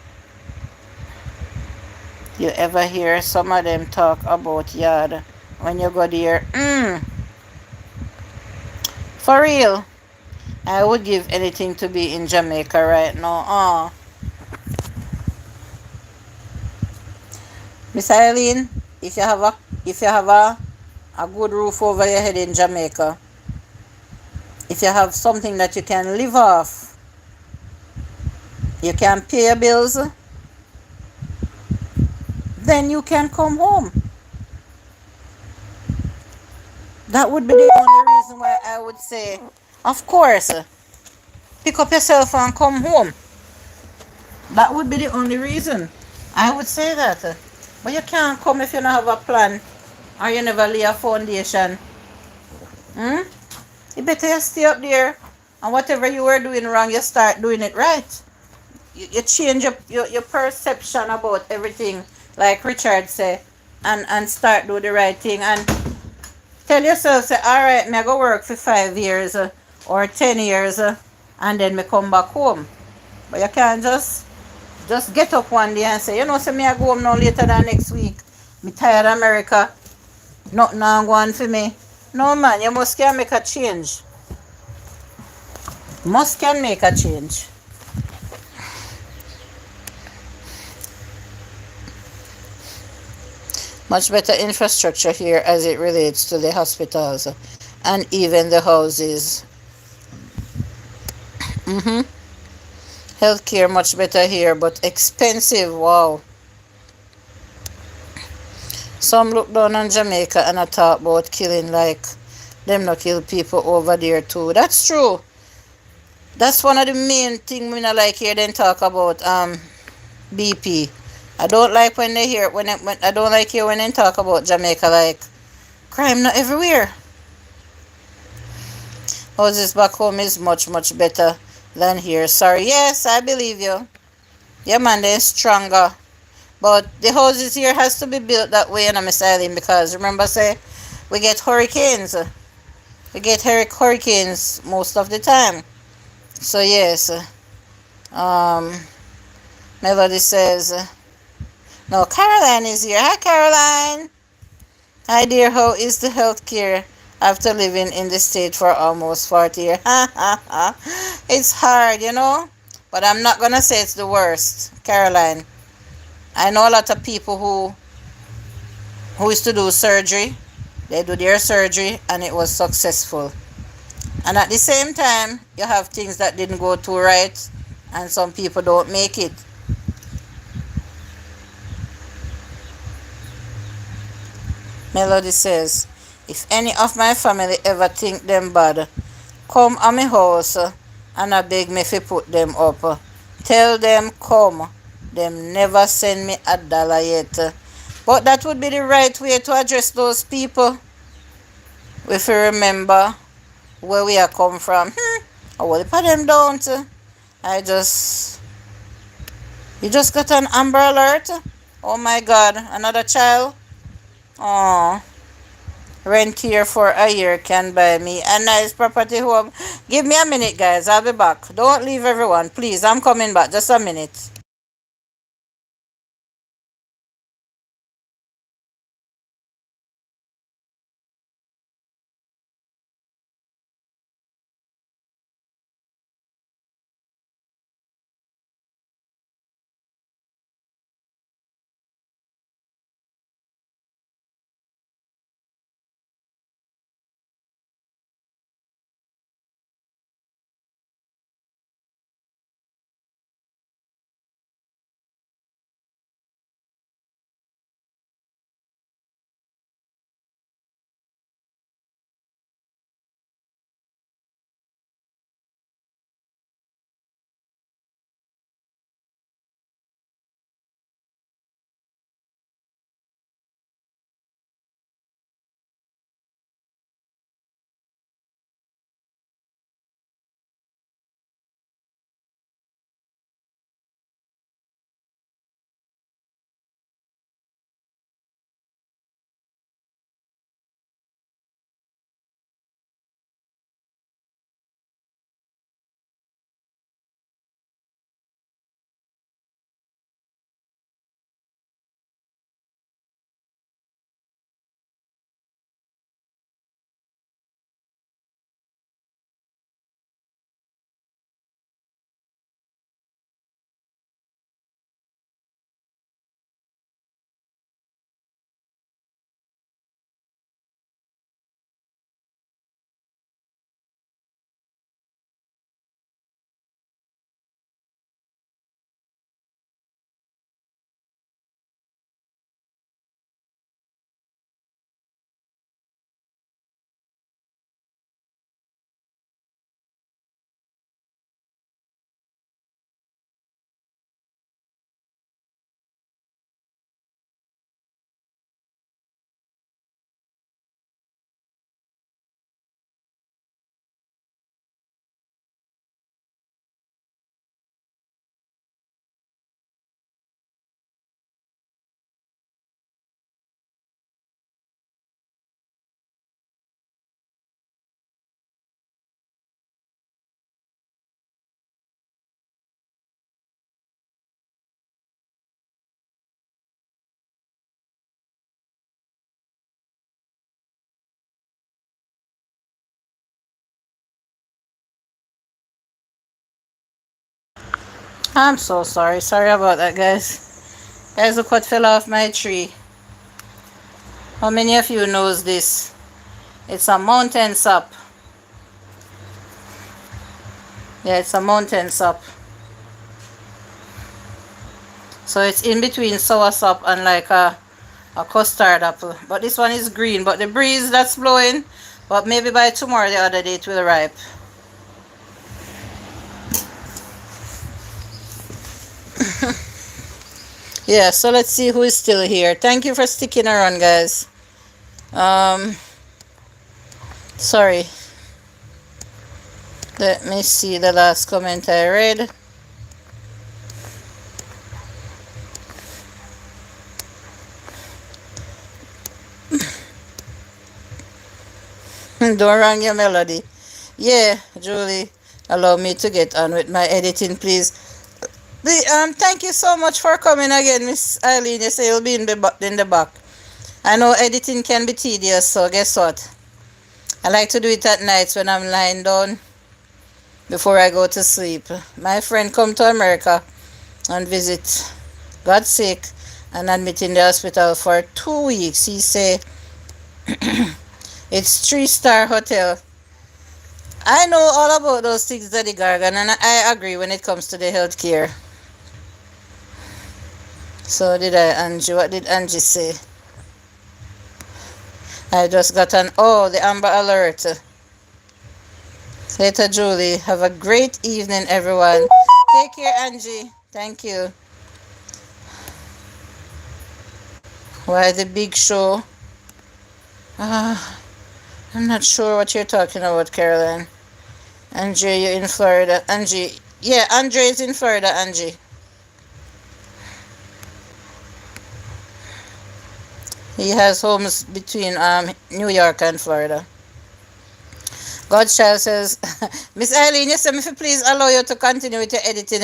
You ever hear some of them talk about yard when you go there? For real. I would give anything to be in Jamaica right now. Miss Eileen, if you have a good roof over your head in Jamaica, if you have something that you can live off, you can pay your bills, then you can come home. That would be the only reason why I would say, of course, pick up yourself and come home. That would be the only reason I would say that. But you can't come if you don't have a plan or you never lay a foundation. You better stay up there, and whatever you were doing wrong, you start doing it right. You change your perception about everything, like Richard said, and start do the right thing. And tell yourself, say, alright, me go work for 5 years or 10 years and then me come back home. But you can't just get up one day and say, you know, say me I go home now later than next week. Me tired of America. Nothing going on for me. No man, you must can make a change. Must can make a change. Much better infrastructure here as it relates to the hospitals and even the houses. Healthcare much better here, but expensive. Wow. Some look down on Jamaica and I talk about killing, like them not kill people over there too. That's true. That's one of the main things we not like here. Then talk about BP. I don't like when they hear when I don't like here when they talk about Jamaica, like crime not everywhere. Houses back home is much better than here. Sorry, yes, I believe you. Yeah, man, they're stronger. But the houses here has to be built that way, and I'm Eileen, because remember, say we get hurricanes. We get hurricanes most of the time. So yes, Melody says, no, Caroline is here. Hi, Caroline. Hi, dear. How is the healthcare after living in the state for almost 40 years? It's hard, you know, but I'm not gonna say it's the worst, Caroline. I know a lot of people who used to do surgery. They do their surgery and it was successful. And at the same time, you have things that didn't go too right, and some people don't make it. Melody says, if any of my family ever think them bad, come a my house and I beg me fi put them up. Tell them come. Them never send me $1 yet. But that would be the right way to address those people. If you remember where we are come from. I will put them down. You just got an Amber Alert? Oh my God, another child? Oh, rent here for a year can buy me a nice property home. Give me a minute, guys. I'll be back. Don't leave, everyone. Please, I'm coming back. Just a minute. I'm so sorry. Sorry about that, guys. Guys, look what fell off my tree. How many of you knows this? It's a mountain sap. Yeah, it's a mountain sap. So it's in between soursop and like a custard apple. But this one is green. But the breeze that's blowing, but maybe by tomorrow the other day it will ripe. Yeah, so let's see who is still here. Thank you for sticking around, guys. Sorry. Let me see the last comment I read. Don't wrong your melody. Yeah, Julie, allow me to get on with my editing, please. Thank you so much for coming again, Miss Eileen. You say you'll be in the back. I know editing can be tedious, so guess what? I like to do it at nights when I'm lying down before I go to sleep. My friend come to America and visit, got sick and admit in the hospital for 2 weeks. He say it's 3-star hotel I know all about those things, Daddy Gargan, and I agree when it comes to the healthcare. So did I, Angie. What did Angie say? I just got the Amber Alert. Later, Julie. Have a great evening, everyone. Take care, Angie. Thank you. Why the big show? I'm not sure what you're talking about, Caroline. Angie, you're in Florida. Angie. Yeah, Andre is in Florida, Angie. He has homes between New York and Florida. Godchild says, Miss Eileen, you said me if please allow you to continue with your editing,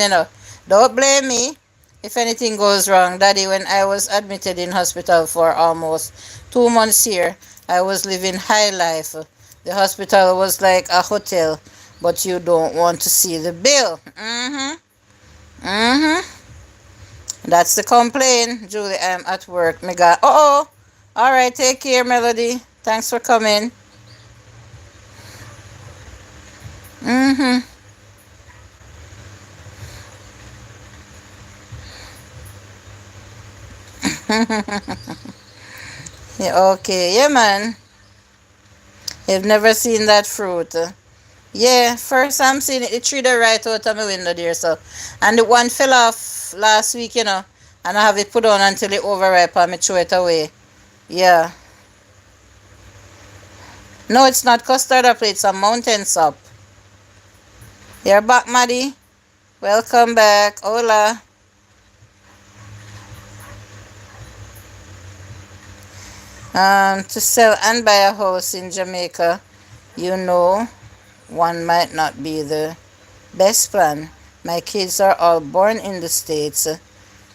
Don't blame me if anything goes wrong. Daddy, when I was admitted in hospital for almost 2 months here, I was living high life. The hospital was like a hotel, but you don't want to see the bill. That's the complaint. Julie, I'm at work. Me got, all right, take care, Melody. Thanks for coming. Yeah, okay. Yeah, man. You've never seen that fruit. Yeah, first I'm seeing it. The tree there right out of my window there, so. And the one fell off last week, and I have it put on until it overripe and me throw it away. Yeah. No, it's not custard apple, it's a mountain sop. You're back, Maddie. Welcome back. Hola. To sell and buy a house in Jamaica, one might not be the best plan. My kids are all born in the States.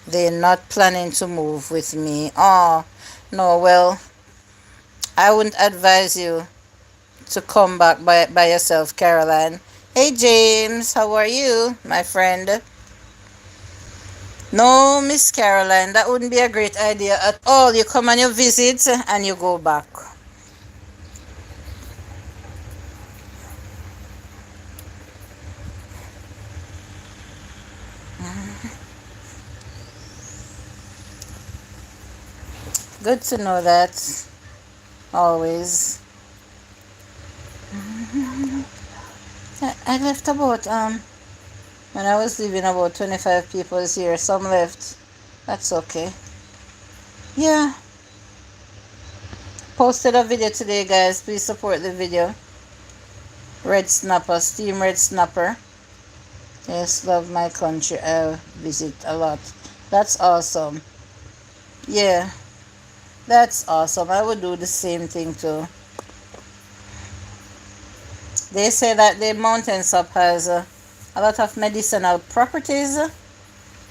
They're not planning to move with me. Oh, no, well, I wouldn't advise you to come back by yourself, Caroline. Hey, James, how are you, my friend? No, Miss Caroline, that wouldn't be a great idea at all. You come on your visit and you go back. Good to know that. Always. I left about when I was leaving about 25 people here. Some left. That's okay. Yeah. Posted a video today, guys. Please support the video. Red snapper, steam red snapper. Yes, love my country. I visit a lot. That's awesome. Yeah. That's awesome. I would do the same thing too. They say that the mountain sap has a lot of medicinal properties.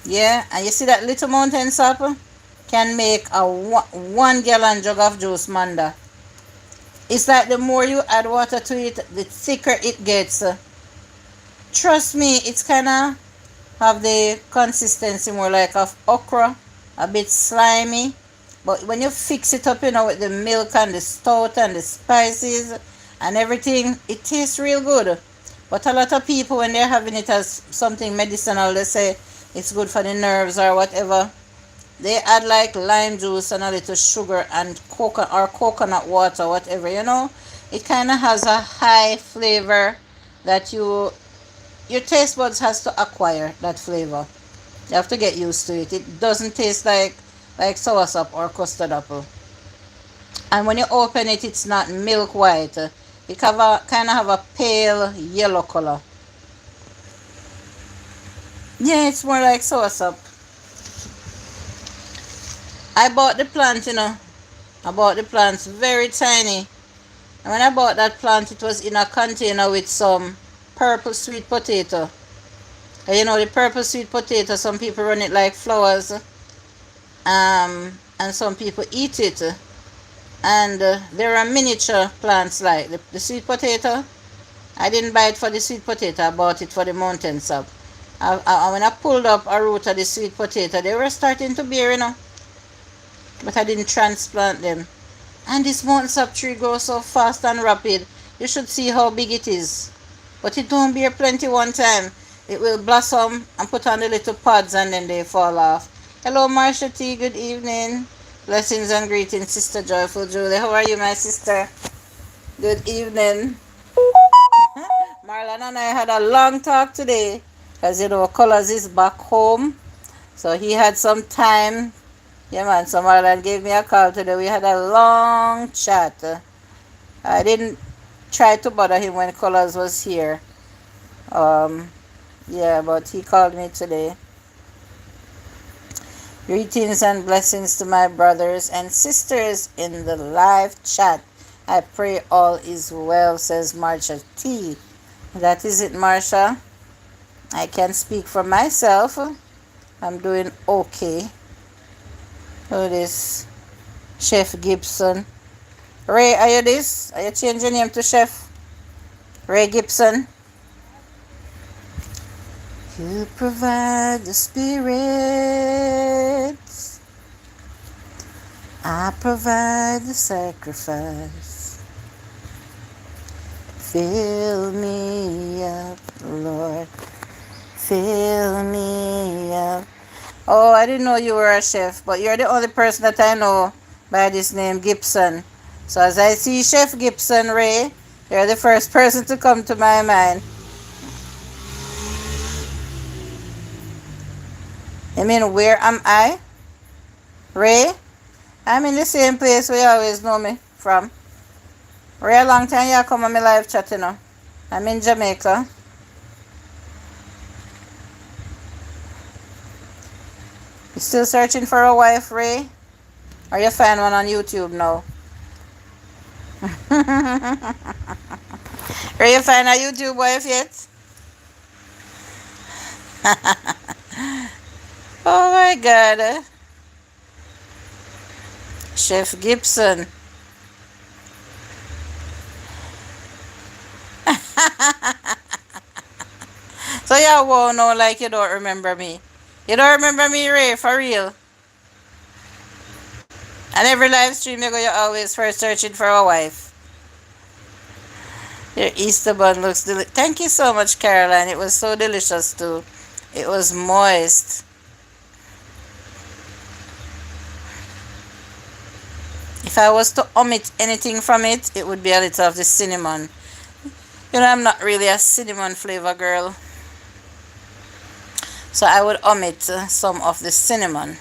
Yeah, and you see that little mountain sap can make a 1 gallon jug of juice, Manda. It's like the more you add water to it, the thicker it gets. Trust me, it's kind of have the consistency more like of okra, a bit slimy. But when you fix it up, with the milk and the stout and the spices and everything, it tastes real good. But a lot of people, when they're having it as something medicinal, they say it's good for the nerves or whatever. They add like lime juice and a little sugar and coconut water, whatever, It kind of has a high flavor that your taste buds has to acquire that flavor. You have to get used to it. It doesn't taste like soursop or custard apple. And when you open it, it's not milk white. It kind of have a pale yellow color. Yeah, it's more like soursop. I bought the plant, I bought the plants very tiny. And when I bought that plant, it was in a container with some purple sweet potato. And the purple sweet potato, some people run it like flowers. And some people eat it. And there are miniature plants like the sweet potato. I didn't buy it for the sweet potato, I bought it for the mountain sap. When I pulled up a root of the sweet potato, they were starting to bear, But I didn't transplant them. And this mountain sap tree grows so fast and rapid. You should see how big it is. But it don't bear plenty one time. It will blossom and put on the little pods and then they fall off. Hello, Marsha T. Good evening. Blessings and greetings, Sister Joyful Julie. How are you, my sister? Good evening. Marlon and I had a long talk today because, Colors is back home. So he had some time. Yeah, man. So Marlon gave me a call today. We had a long chat. I didn't try to bother him when Colors was here. Yeah, but he called me today. Greetings and blessings to my brothers and sisters in the live chat. I pray all is well, says Marsha T. That is it, Marsha. I can speak for myself. I'm doing okay. Who this? Chef Gibson. Ray, are you this? Are you changing your name to Chef? Ray Gibson. You provide the spirits. I provide the sacrifice. Fill me up, Lord. Fill me up. Oh, I didn't know you were a chef, but you're the only person that I know by this name, Gibson. So as I see Chef Gibson, Ray, you're the first person to come to my mind. You mean, where am I? Ray? I'm in the same place where you always know me from. Ray, a long time you come on my live chat, I'm in Jamaica. You still searching for a wife, Ray? Or you find one on YouTube now? Ray, you find a YouTube wife yet? Oh my God. Chef Gibson. So you won't know like you don't remember me. You don't remember me, Ray, for real. And every live stream you go, you're always first searching for a wife. Your Easter bun looks delicious. Thank you so much, Caroline. It was so delicious too. It was moist. If I was to omit anything from it, it would be a little of the cinnamon. I'm not really a cinnamon flavor girl. So I would omit some of the cinnamon.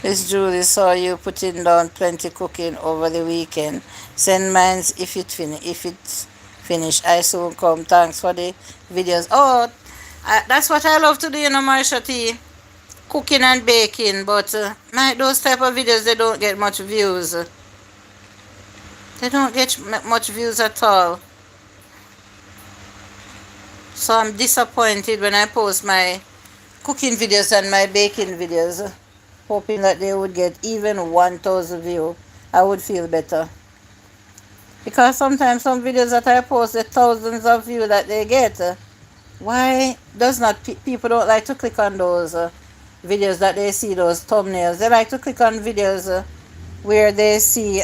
Miss Julie saw you putting down plenty cooking over the weekend. Send mines if it's finished. I soon come. Thanks for the videos. Oh, that's what I love to do, Marsha T. Cooking and baking. But those type of videos, they don't get much views. They don't get much views at all. So I'm disappointed when I post my cooking videos and my baking videos, hoping that they would get even 1,000 views. I would feel better. Because sometimes some videos that I post, the thousands of views that they get, why does not people don't like to click on those videos that they see, those thumbnails? They like to click on videos where they see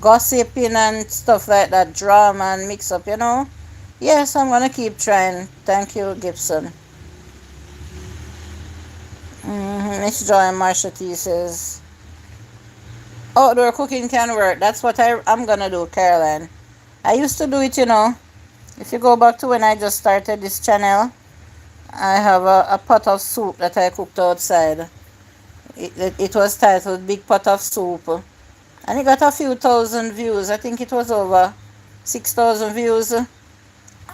gossiping and stuff like that, drama and mix up, Yes, I'm going to keep trying. Thank you, Gibson. Miss Joy Marsha T says, outdoor cooking can work. That's what I'm going to do, Caroline. I used to do it, If you go back to when I just started this channel, I have a pot of soup that I cooked outside. It was titled Big Pot of Soup. And it got a few thousand views. I think it was over 6,000 views.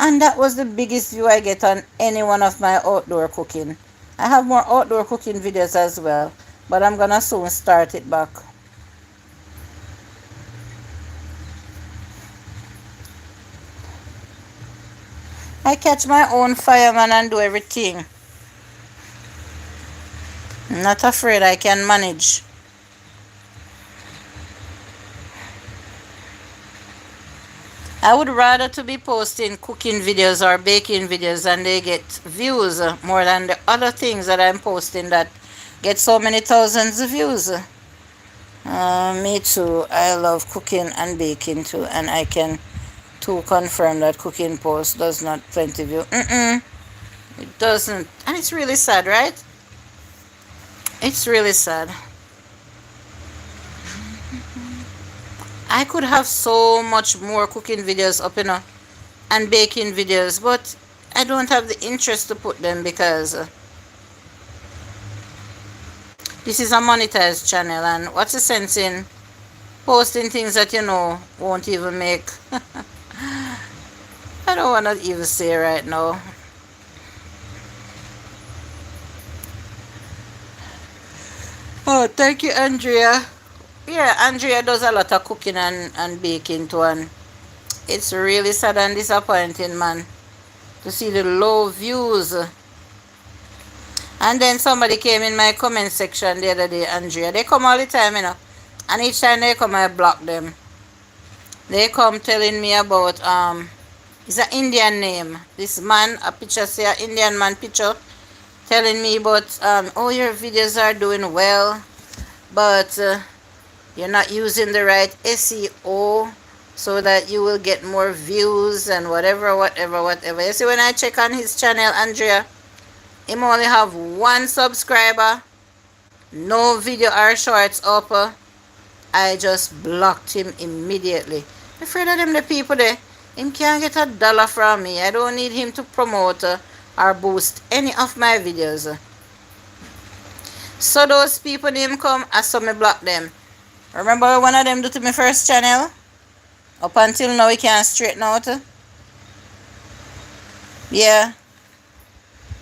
And that was the biggest view I get on any one of my outdoor cooking. I have more outdoor cooking videos as well, but I'm going to soon start it back. I catch my own fireman and do everything. I'm not afraid, I can manage. I would rather to be posting cooking videos or baking videos and they get views more than the other things that I'm posting that get so many thousands of views. Me too. I love cooking and baking too, and I can To confirm that cooking post does not plenty view. It doesn't. And it's really sad, right? It's really sad. I could have so much more cooking videos up, and baking videos, but I don't have the interest to put them because this is a monetized channel, and what's the sense in posting things that won't even make I don't want to even say right now. Oh, thank you, Andrea. Yeah, Andrea does a lot of cooking and baking too, and it's really sad and disappointing, man, to see the low views. And then somebody came in my comment section the other day, Andrea. They come all the time, and each time they come, I block them. They come telling me about, it's an Indian name. This man, a picture say an Indian man picture, telling me about, oh, your videos are doing well, but you're not using the right SEO so that you will get more views and whatever. You see, when I check on his channel, Andrea, him only have 1 subscriber, no video or shorts up. I just blocked him immediately. I'm afraid of them, the people there. Him can't get $1 from me. I don't need him to promote or boost any of my videos. So those people, them come, I saw me block them. Remember one of them do to my first channel? Up until now, he can't straighten out. Yeah.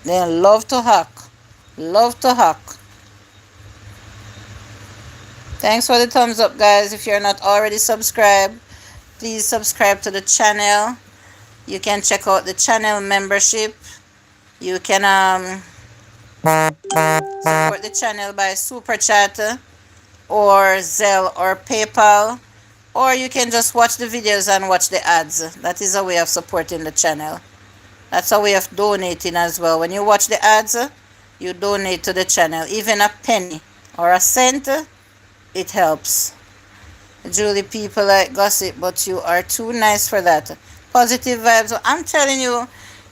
They love to hack. Love to hack. Thanks for the thumbs up, guys. If you're not already subscribed, please subscribe to the channel. You can check out the channel membership. You can support the channel by Super Chat or Zelle or PayPal. Or you can just watch the videos and watch the ads. That is a way of supporting the channel. That's a way of donating as well. When you watch the ads, you donate to the channel. Even a penny or a cent, it helps. Julie, people like gossip, but you are too nice for that. Positive vibes. I'm telling you,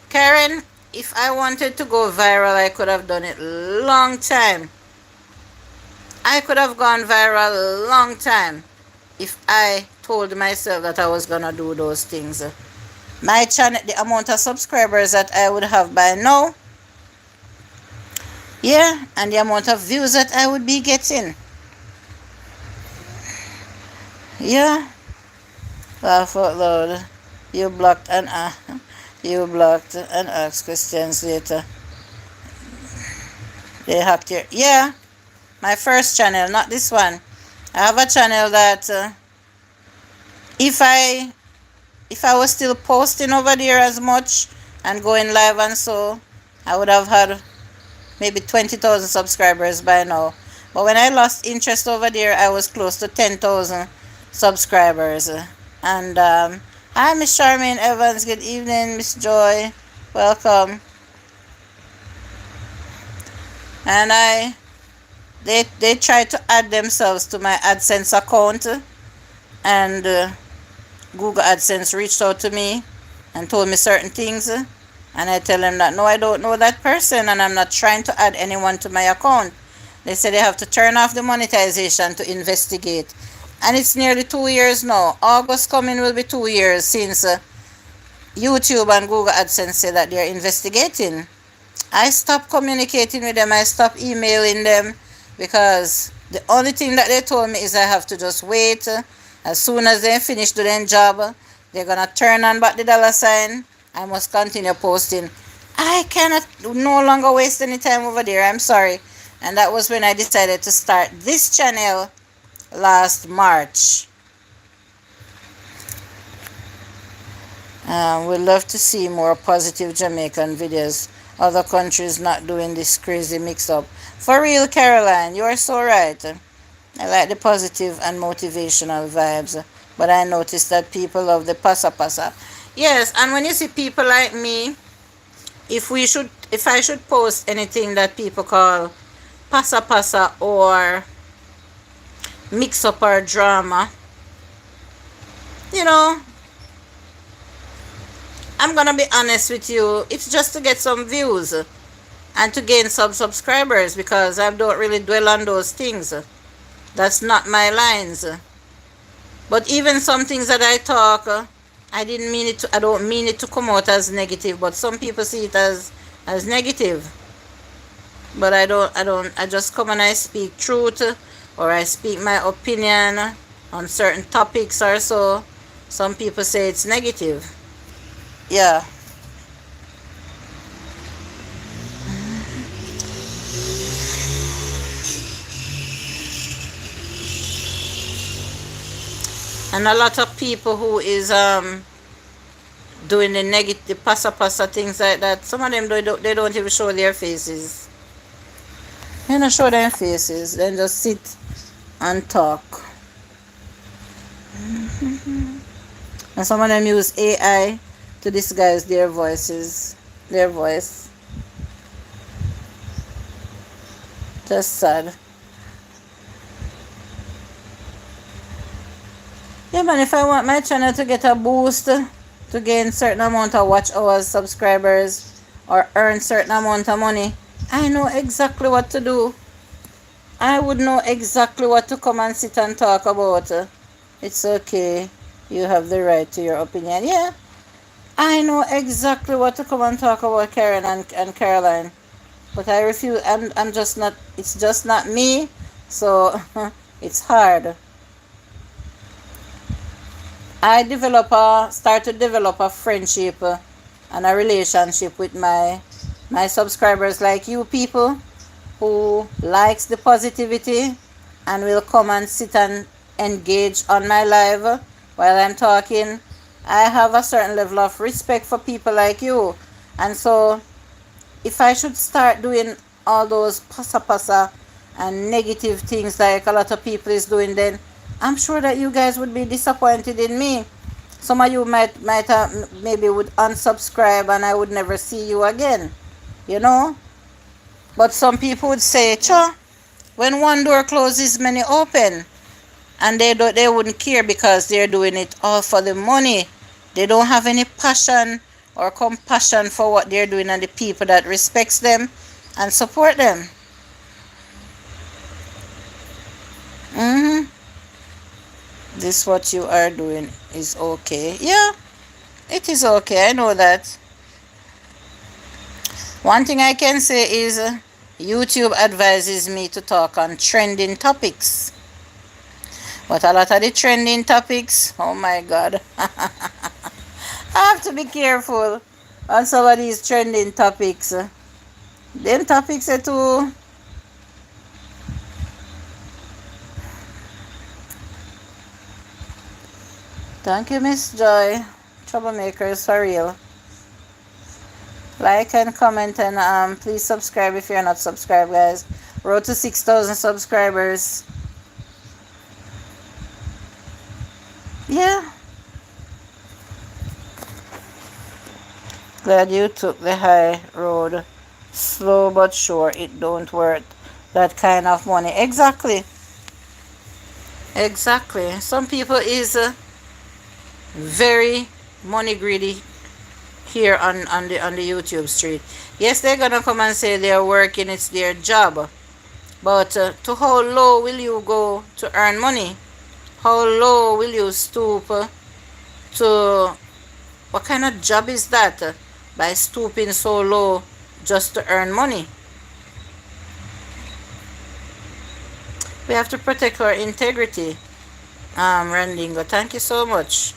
Karen, if I wanted to go viral, I could have done it long time. I could have gone viral long time if I told myself that I was going to do those things. My channel, the amount of subscribers that I would have by now, yeah, and the amount of views that I would be getting. Yeah. Laugh out loud. You blocked and asked questions later. They hacked your... Yeah. My first channel, not this one. I have a channel that if I was still posting over there as much and going live and so, I would have had maybe 20,000 subscribers by now. But when I lost interest over there, I was close to 10,000 subscribers. And hi, Miss Charmaine Evans. Good evening, Miss Joy. Welcome. And they tried to add themselves to my AdSense account, and Google AdSense reached out to me and told me certain things, and I tell them that no, I don't know that person and I'm not trying to add anyone to my account. They said they have to turn off the monetization to investigate. And it's nearly 2 years now. August coming will be 2 years since YouTube and Google AdSense said that they're investigating. I stopped communicating with them. I stopped emailing them because the only thing that they told me is I have to just wait. As soon as they finish doing their job, they're going to turn on back the $sign. I must continue posting. I cannot no longer waste any time over there. I'm sorry. And that was when I decided to start this channel last March. We'd love to see more positive Jamaican videos. Other countries not doing this crazy mix-up. For real, Caroline, you are so right. I like the positive and motivational vibes. But I noticed that people love the pasa pasa. Yes, and when you see people like me, if I should post anything that people call pasa pasa or mix up or drama, I'm gonna be honest with you. It's just to get some views and to gain some subscribers, because I don't really dwell on those things. That's not my lines. But even some things that I talk, I didn't mean it to, I don't mean it to come out as negative, but some people see it as negative. But I just come and I speak truth, or I speak my opinion on certain topics or so. Some people say it's negative. Yeah. And a lot of people who is doing the negative pasa things like that, some of them they don't even show their faces. They don't show their faces. They just sit and talk. And some of them use AI to disguise their voices, their voice. Just sad. Yeah, man, if I want my channel to get a boost, to gain certain amount of watch hours, subscribers, or earn certain amount of money, I know exactly what to do. I would know exactly what to come and sit and talk about. It's okay. You have the right to your opinion. Yeah, I know exactly what to come and talk about, Karen and Caroline. But I refuse. I'm just not, it's just not me. So it's hard. I start to develop a friendship and a relationship with my subscribers, like you people who likes the positivity and will come and sit and engage on my live while I'm talking. I have a certain level of respect for people like you. And so if I should start doing all those pasa and negative things like a lot of people is doing, then I'm sure that you guys would be disappointed in me. Some of you might maybe would unsubscribe and I would never see you again, you know. But some people would say, "Cha, when one door closes, many open," and they wouldn't care because they're doing it all for the money. They don't have any passion or compassion for what they're doing and the people that respects them and support them. This what you are doing is okay. Yeah, it is okay. I know that. One thing I can say is YouTube advises me to talk on trending topics. But a lot of the trending topics, oh my God. I have to be careful on some of these trending topics. Them topics are too... Thank you, Miss Joy. Troublemakers for real. Like and comment, and please subscribe if you're not subscribed, guys. Road to 6,000 subscribers. Yeah. Glad you took the high road. Slow but sure, it don't worth that kind of money. Exactly. Exactly. Some people is very money greedy here on the YouTube street. Yes, they're gonna come and say they're working, it's their job. But to how low will you go to earn money? How low will you stoop to... What kind of job is that? By stooping so low just to earn money. We have to protect our integrity. Randingo, thank you so much.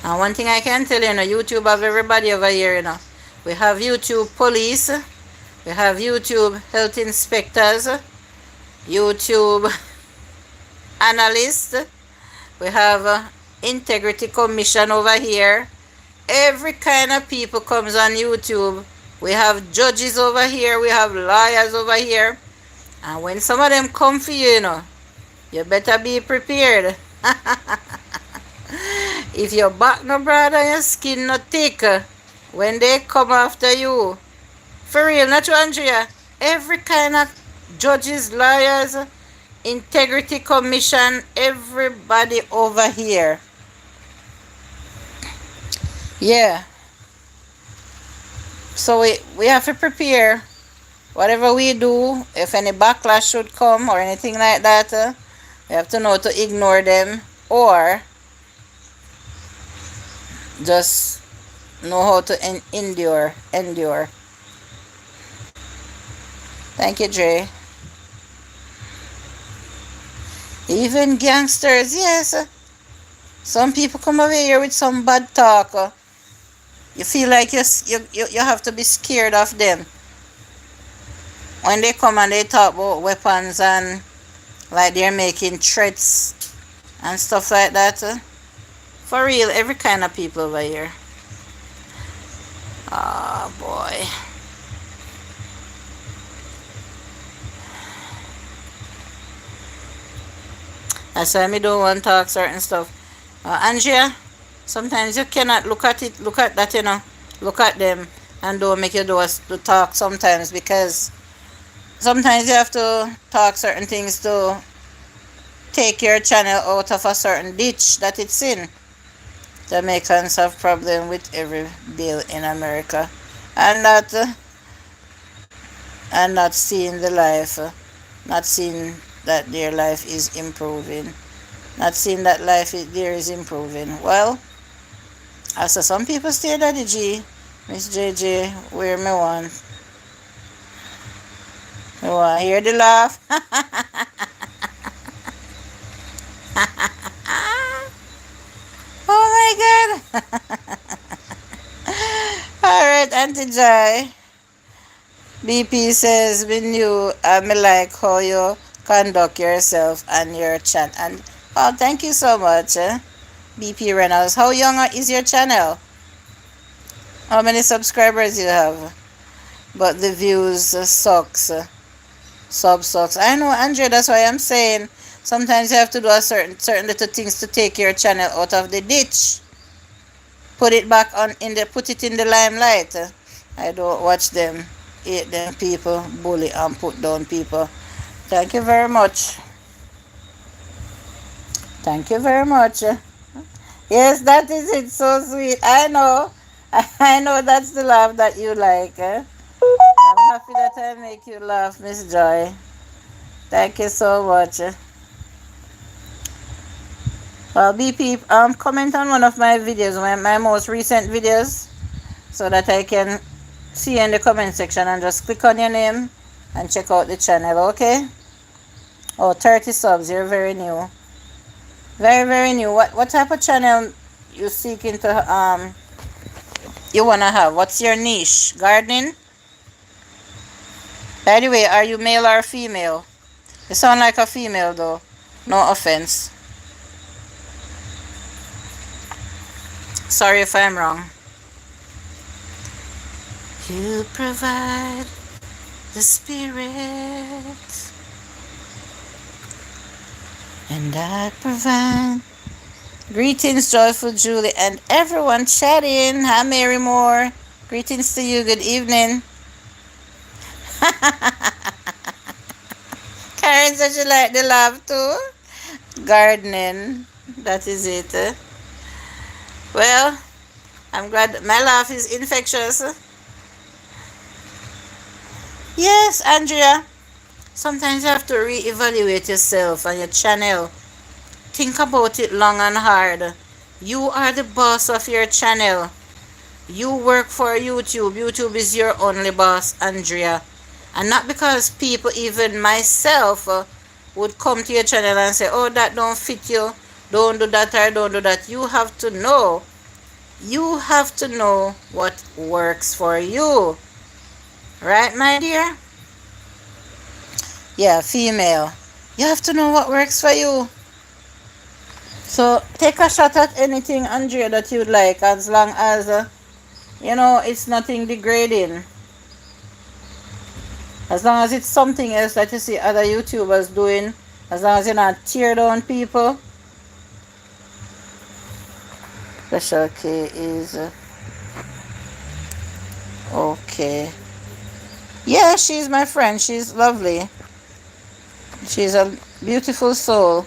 And one thing I can tell you, YouTube have everybody over here, We have YouTube police, we have YouTube health inspectors, YouTube analysts, we have integrity commission over here. Every kind of people comes on YouTube. We have judges over here, we have lawyers over here. And when some of them come for you, you better be prepared. If your back no broad and your skin no thick, when they come after you, for real, not you, Andrea, every kind of judges, lawyers, integrity commission, everybody over here Yeah. So we have to prepare. Whatever we do, if any backlash should come or anything like that, we have to know to ignore them or just know how to endure. Thank you, Dre. Even gangsters, yes. Some people come over here with some bad talk. You feel like you have to be scared of them. When they come and they talk about weapons and like they're making threats and stuff like that. For real, every kind of people over here. Oh boy. That's why I don't want to talk certain stuff. Andrea, sometimes you cannot look at that, look at them and don't make you do us to talk sometimes because sometimes you have to talk certain things to take your channel out of a certain ditch that it's in. Jamaicans have problem with every bill in America and not seeing the life, not seeing that their life is improving, not seeing that there is improving. Well, I saw some people stay at the G, Miss JJ, where me want. Me want hear the laugh. Oh my God. Alright, Auntie Joy. BP says, when you, me like how you conduct yourself and your chat. And, oh, thank you so much, BP Reynolds. How young is your channel? How many subscribers you have? But the views sucks. Sub sucks. I know, Andrea, that's why I'm saying sometimes you have to do a certain little things to take your channel out of the ditch. Put it back put it in the limelight. I don't watch them. Hate them people, bully and put down people. Thank you very much. Thank you very much. Yes, that is it. So sweet. I know. I know that's the laugh that you like. I'm happy that I make you laugh, Miss Joy. Thank you so much. Well, BP, comment on one of my videos, my most recent videos, so that I can see you in the comment section and just click on your name and check out the channel, okay? Oh, 30 subs. You're very new. Very, very new. What type of channel you seeking to you wanna have? What's your niche? Gardening? By the way, are you male or female? You sound like a female though. No offense. Sorry if I'm wrong. You provide the spirit, and I provide. Greetings, Joyful Julie, and everyone chatting. Hi, Mary Moore. Greetings to you. Good evening. Karen said you like the laugh too. Gardening. That is it. Well, I'm glad my laugh is infectious. Yes, Andrea. Sometimes you have to reevaluate yourself and your channel. Think about it long and hard. You are the boss of your channel. You work for YouTube. YouTube is your only boss, Andrea. And not because people, even myself, would come to your channel and say, oh, that don't fit you. Don't do that or don't do that. You have to know. You have to know what works for you. Right, my dear? Yeah, female. You have to know what works for you. So take a shot at anything, Andrea, that you'd like, as long as, it's nothing degrading. As long as it's something else that you see other YouTubers doing, as long as you're not tear down people. Special K is okay. Yeah, she's my friend. She's lovely. She's a beautiful soul.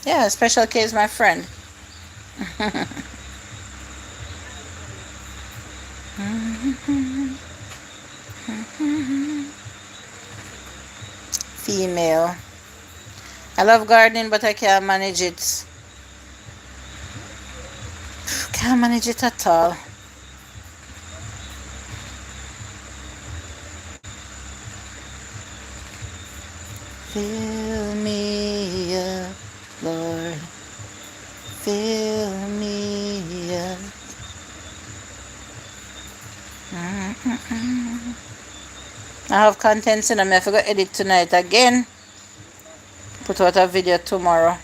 Yeah, Special K is my friend. Female. I love gardening, but I can't manage it. Can't manage it at all. Fill me up, Lord. Fill me up. I have contents in them. I forgot to edit tonight again. Put out a video tomorrow.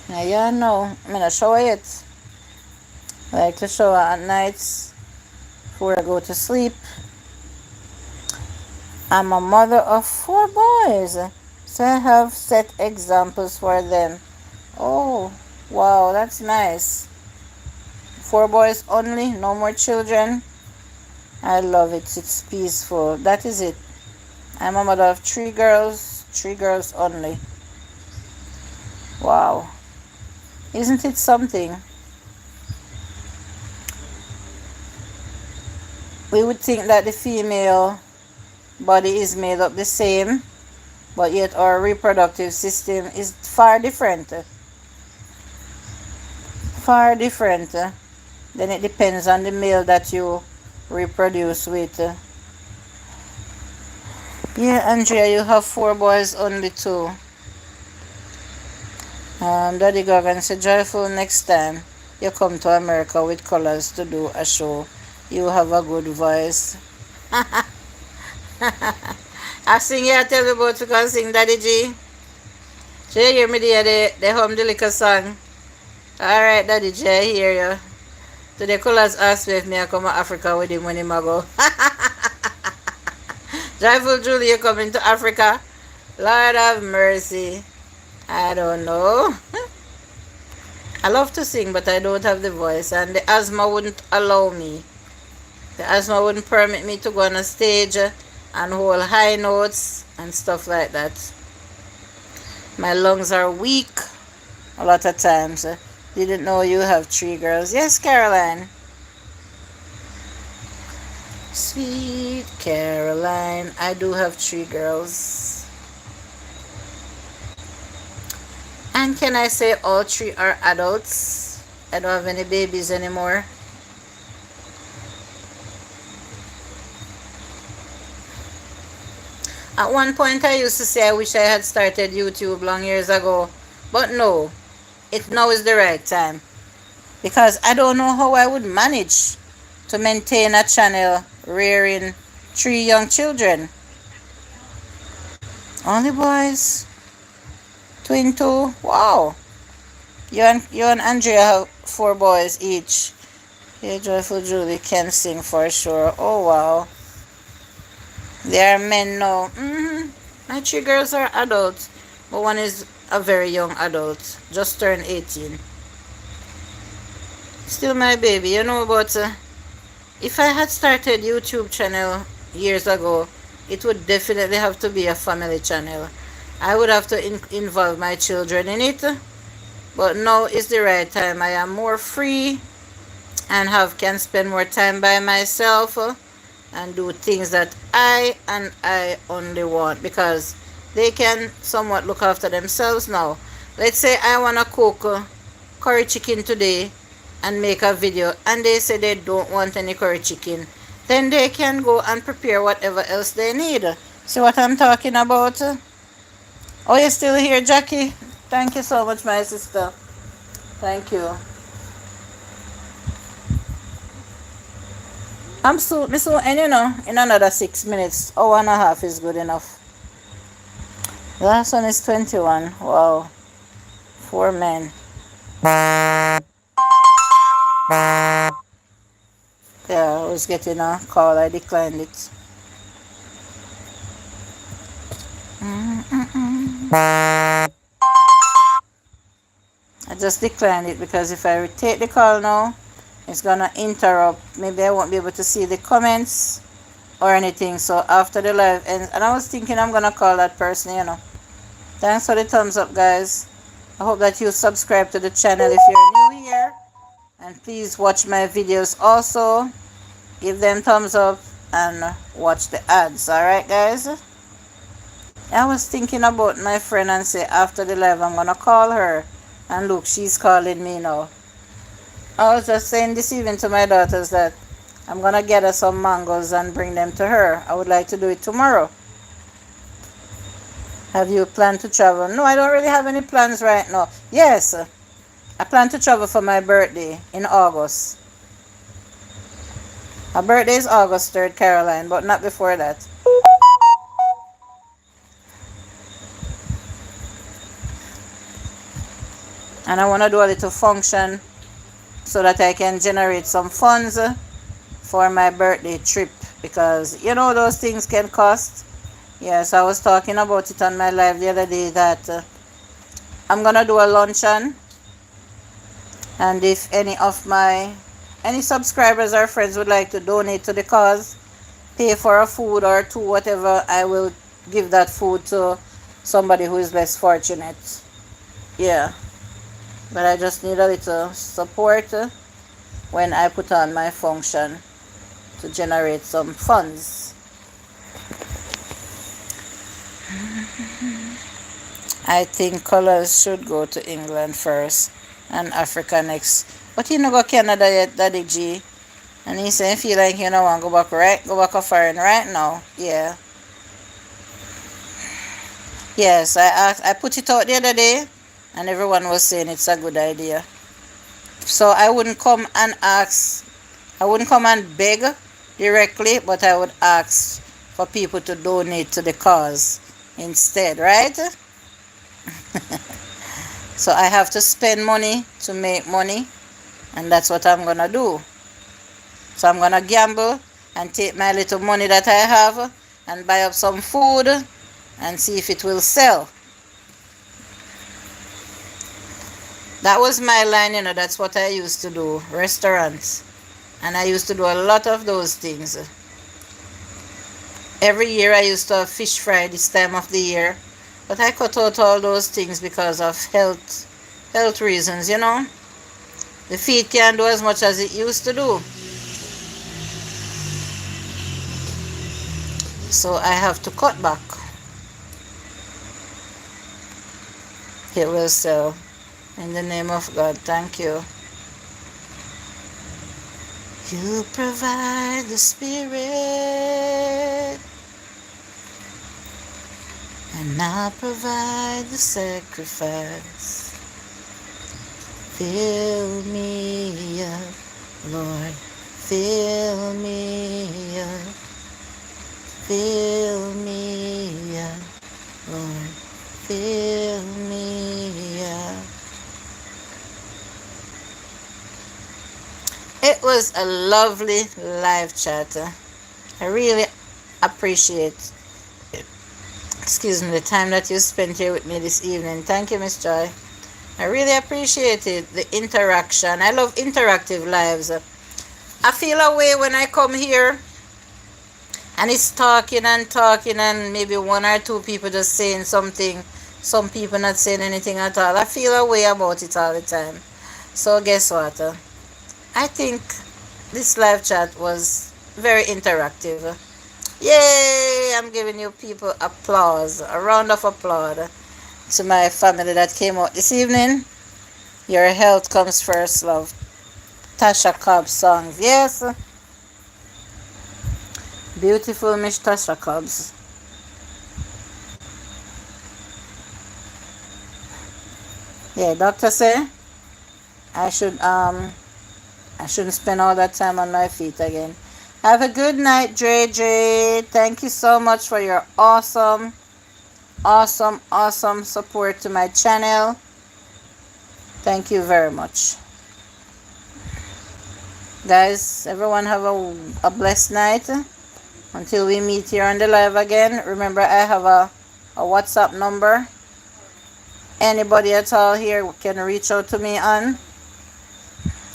Now y'all know I'm gonna shower yet. I like to shower at nights before I go to sleep. I'm a mother of 4 boys, so I have set examples for them. Oh, wow, that's nice. 4 boys only, no more children. I love it. It's peaceful. That is it. I'm a mother of 3 girls, 3 girls only. Wow. Isn't it something? We would think that the female body is made up the same, but yet our reproductive system is far different. Far different. Then it depends on the male that you reproduce with. Yeah, Andrea, you have 4 boys only too. Daddy Gagan said, Joyful, next time you come to America with colors to do a show, you have a good voice. I sing here, I tell you about to can sing, Daddy G. So you hear me there, they hum the little song. Alright, Daddy G, I hear you. So the colors ask me if me I come to Africa with him when he go. Joyfuljulie, you coming to Africa? Lord have mercy. I don't know. I love to sing, but I don't have the voice, and the asthma wouldn't allow me. The asthma wouldn't permit me to go on a stage and hold high notes and stuff like that. My lungs are weak a lot of times. Didn't know you have 3 girls. Yes, Caroline. Sweet Caroline, I do have 3 girls. And can I say all 3 are adults? I don't have any babies anymore. At one point I used to say I wish I had started YouTube long years ago. But no, now is the right time. Because I don't know how I would manage to maintain a channel rearing 3 young children. Only boys. Twin 2. Wow. You and Andrea have 4 boys each. Yeah, Joyfuljulie can sing for sure. Oh wow. They are men now. My 3 girls are adults, but one is a very young adult. Just turned 18. Still my baby, you know, but if I had started YouTube channel years ago, it would definitely have to be a family channel. I would have to involve my children in it, but now is the right time. I am more free and can spend more time by myself and do things that I only want, because they can somewhat look after themselves now. Let's say I want to cook curry chicken today and make a video, and they say they don't want any curry chicken, then they can go and prepare whatever else they need. See what I'm talking about? Oh, you're still here, Jackie? Thank you so much, my sister. Thank you. I'm so, and you know, in another 6 minutes, hour and a half is good enough. The last one is 21. Wow. 4 men. Yeah, I was getting a call. I declined it. I just declined it because if I take the call now, it's gonna interrupt. Maybe I won't be able to see the comments or anything. So after the live ends, and I was thinking I'm gonna call that person, you know. Thanks for the thumbs up, guys. I hope that you subscribe to the channel if you're new here, and please watch my videos also. Give them thumbs up and watch the ads. Alright, guys? I was thinking about my friend and say after the live I'm gonna call her, and look, she's calling me now. I was just saying this evening to my daughters that I'm gonna get her some mangoes and bring them to her. I would like to do it tomorrow. Have you planned to travel? No, I don't really have any plans right now. Yes, I plan to travel for my birthday in August. My birthday is August 3rd, Caroline, but not before that. And I want to do a little function so that I can generate some funds for my birthday trip, because you know those things can cost. Yes, I was talking about it on my live the other day that I'm gonna do a luncheon, and if any subscribers or friends would like to donate to the cause, pay for a food or two, whatever, I will give that food to somebody who is less fortunate. Yeah, but I just need a little support when I put on my function to generate some funds. I think colors should go to England first and Africa next. But he no go Canada yet, Daddy G. And he say he feel like he no want go back a foreign right now. Yeah. Yes, I put it out the other day and everyone was saying it's a good idea. So I wouldn't come and beg directly, but I would ask for people to donate to the cause instead, right? So I have to spend money to make money, and that's what I'm gonna do. So I'm gonna gamble and take my little money that I have and buy up some food and see if it will sell. That was my line, you know, that's what I used to do, restaurants. And I used to do a lot of those things. Every year I used to have fish fry this time of the year. But I cut out all those things because of health reasons, you know. The feet can't do as much as it used to do. So I have to cut back. It will sell. In the name of God, thank you. You provide the Spirit, and I'll provide the sacrifice. Fill me up, Lord, fill me up. Fill me up, Lord, fill me up. It was a lovely live chat. I really appreciate the time that you spent here with me this evening. Thank you, Miss Joy. I really appreciated the interaction. I love interactive lives. I feel a way when I come here and it's talking and maybe one or two people just saying something, some people not saying anything at all. I feel a way about it all the time. So guess what? I think this live chat was very interactive. Yay! I'm giving you people applause, a round of applause to my family that came out this evening. Your health comes first, love. Tasha Cobbs songs, yes. Beautiful Miss Tasha Cobbs. Yeah, doctor say I shouldn't spend all that time on my feet again. Have a good night, JJ. Thank you so much for your awesome support to my channel. Thank you very much. Guys, everyone have a blessed night. Until we meet here on the live again. Remember, I have a WhatsApp number. Anybody at all here can reach out to me on.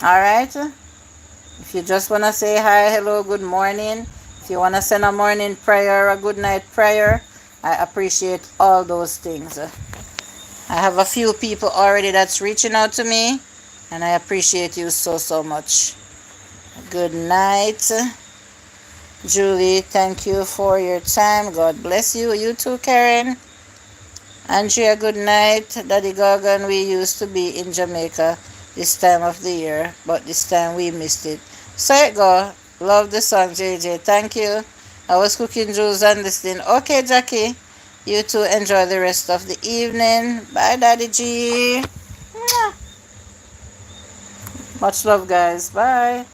Alright? If you just want to say hi, hello, good morning. If you want to send a morning prayer or a good night prayer, I appreciate all those things. I have a few people already that's reaching out to me, and I appreciate you so, so much. Good night. Julie, thank you for your time. God bless you. You too, Karen. Andrea, good night. Daddy Gargan, we used to be in Jamaica this time of the year, but this time we missed it. So it go. Love the song, JJ. Thank you. I was cooking juice and listening. Okay, Jackie. You too enjoy the rest of the evening. Bye, Daddy G. Much love, guys. Bye.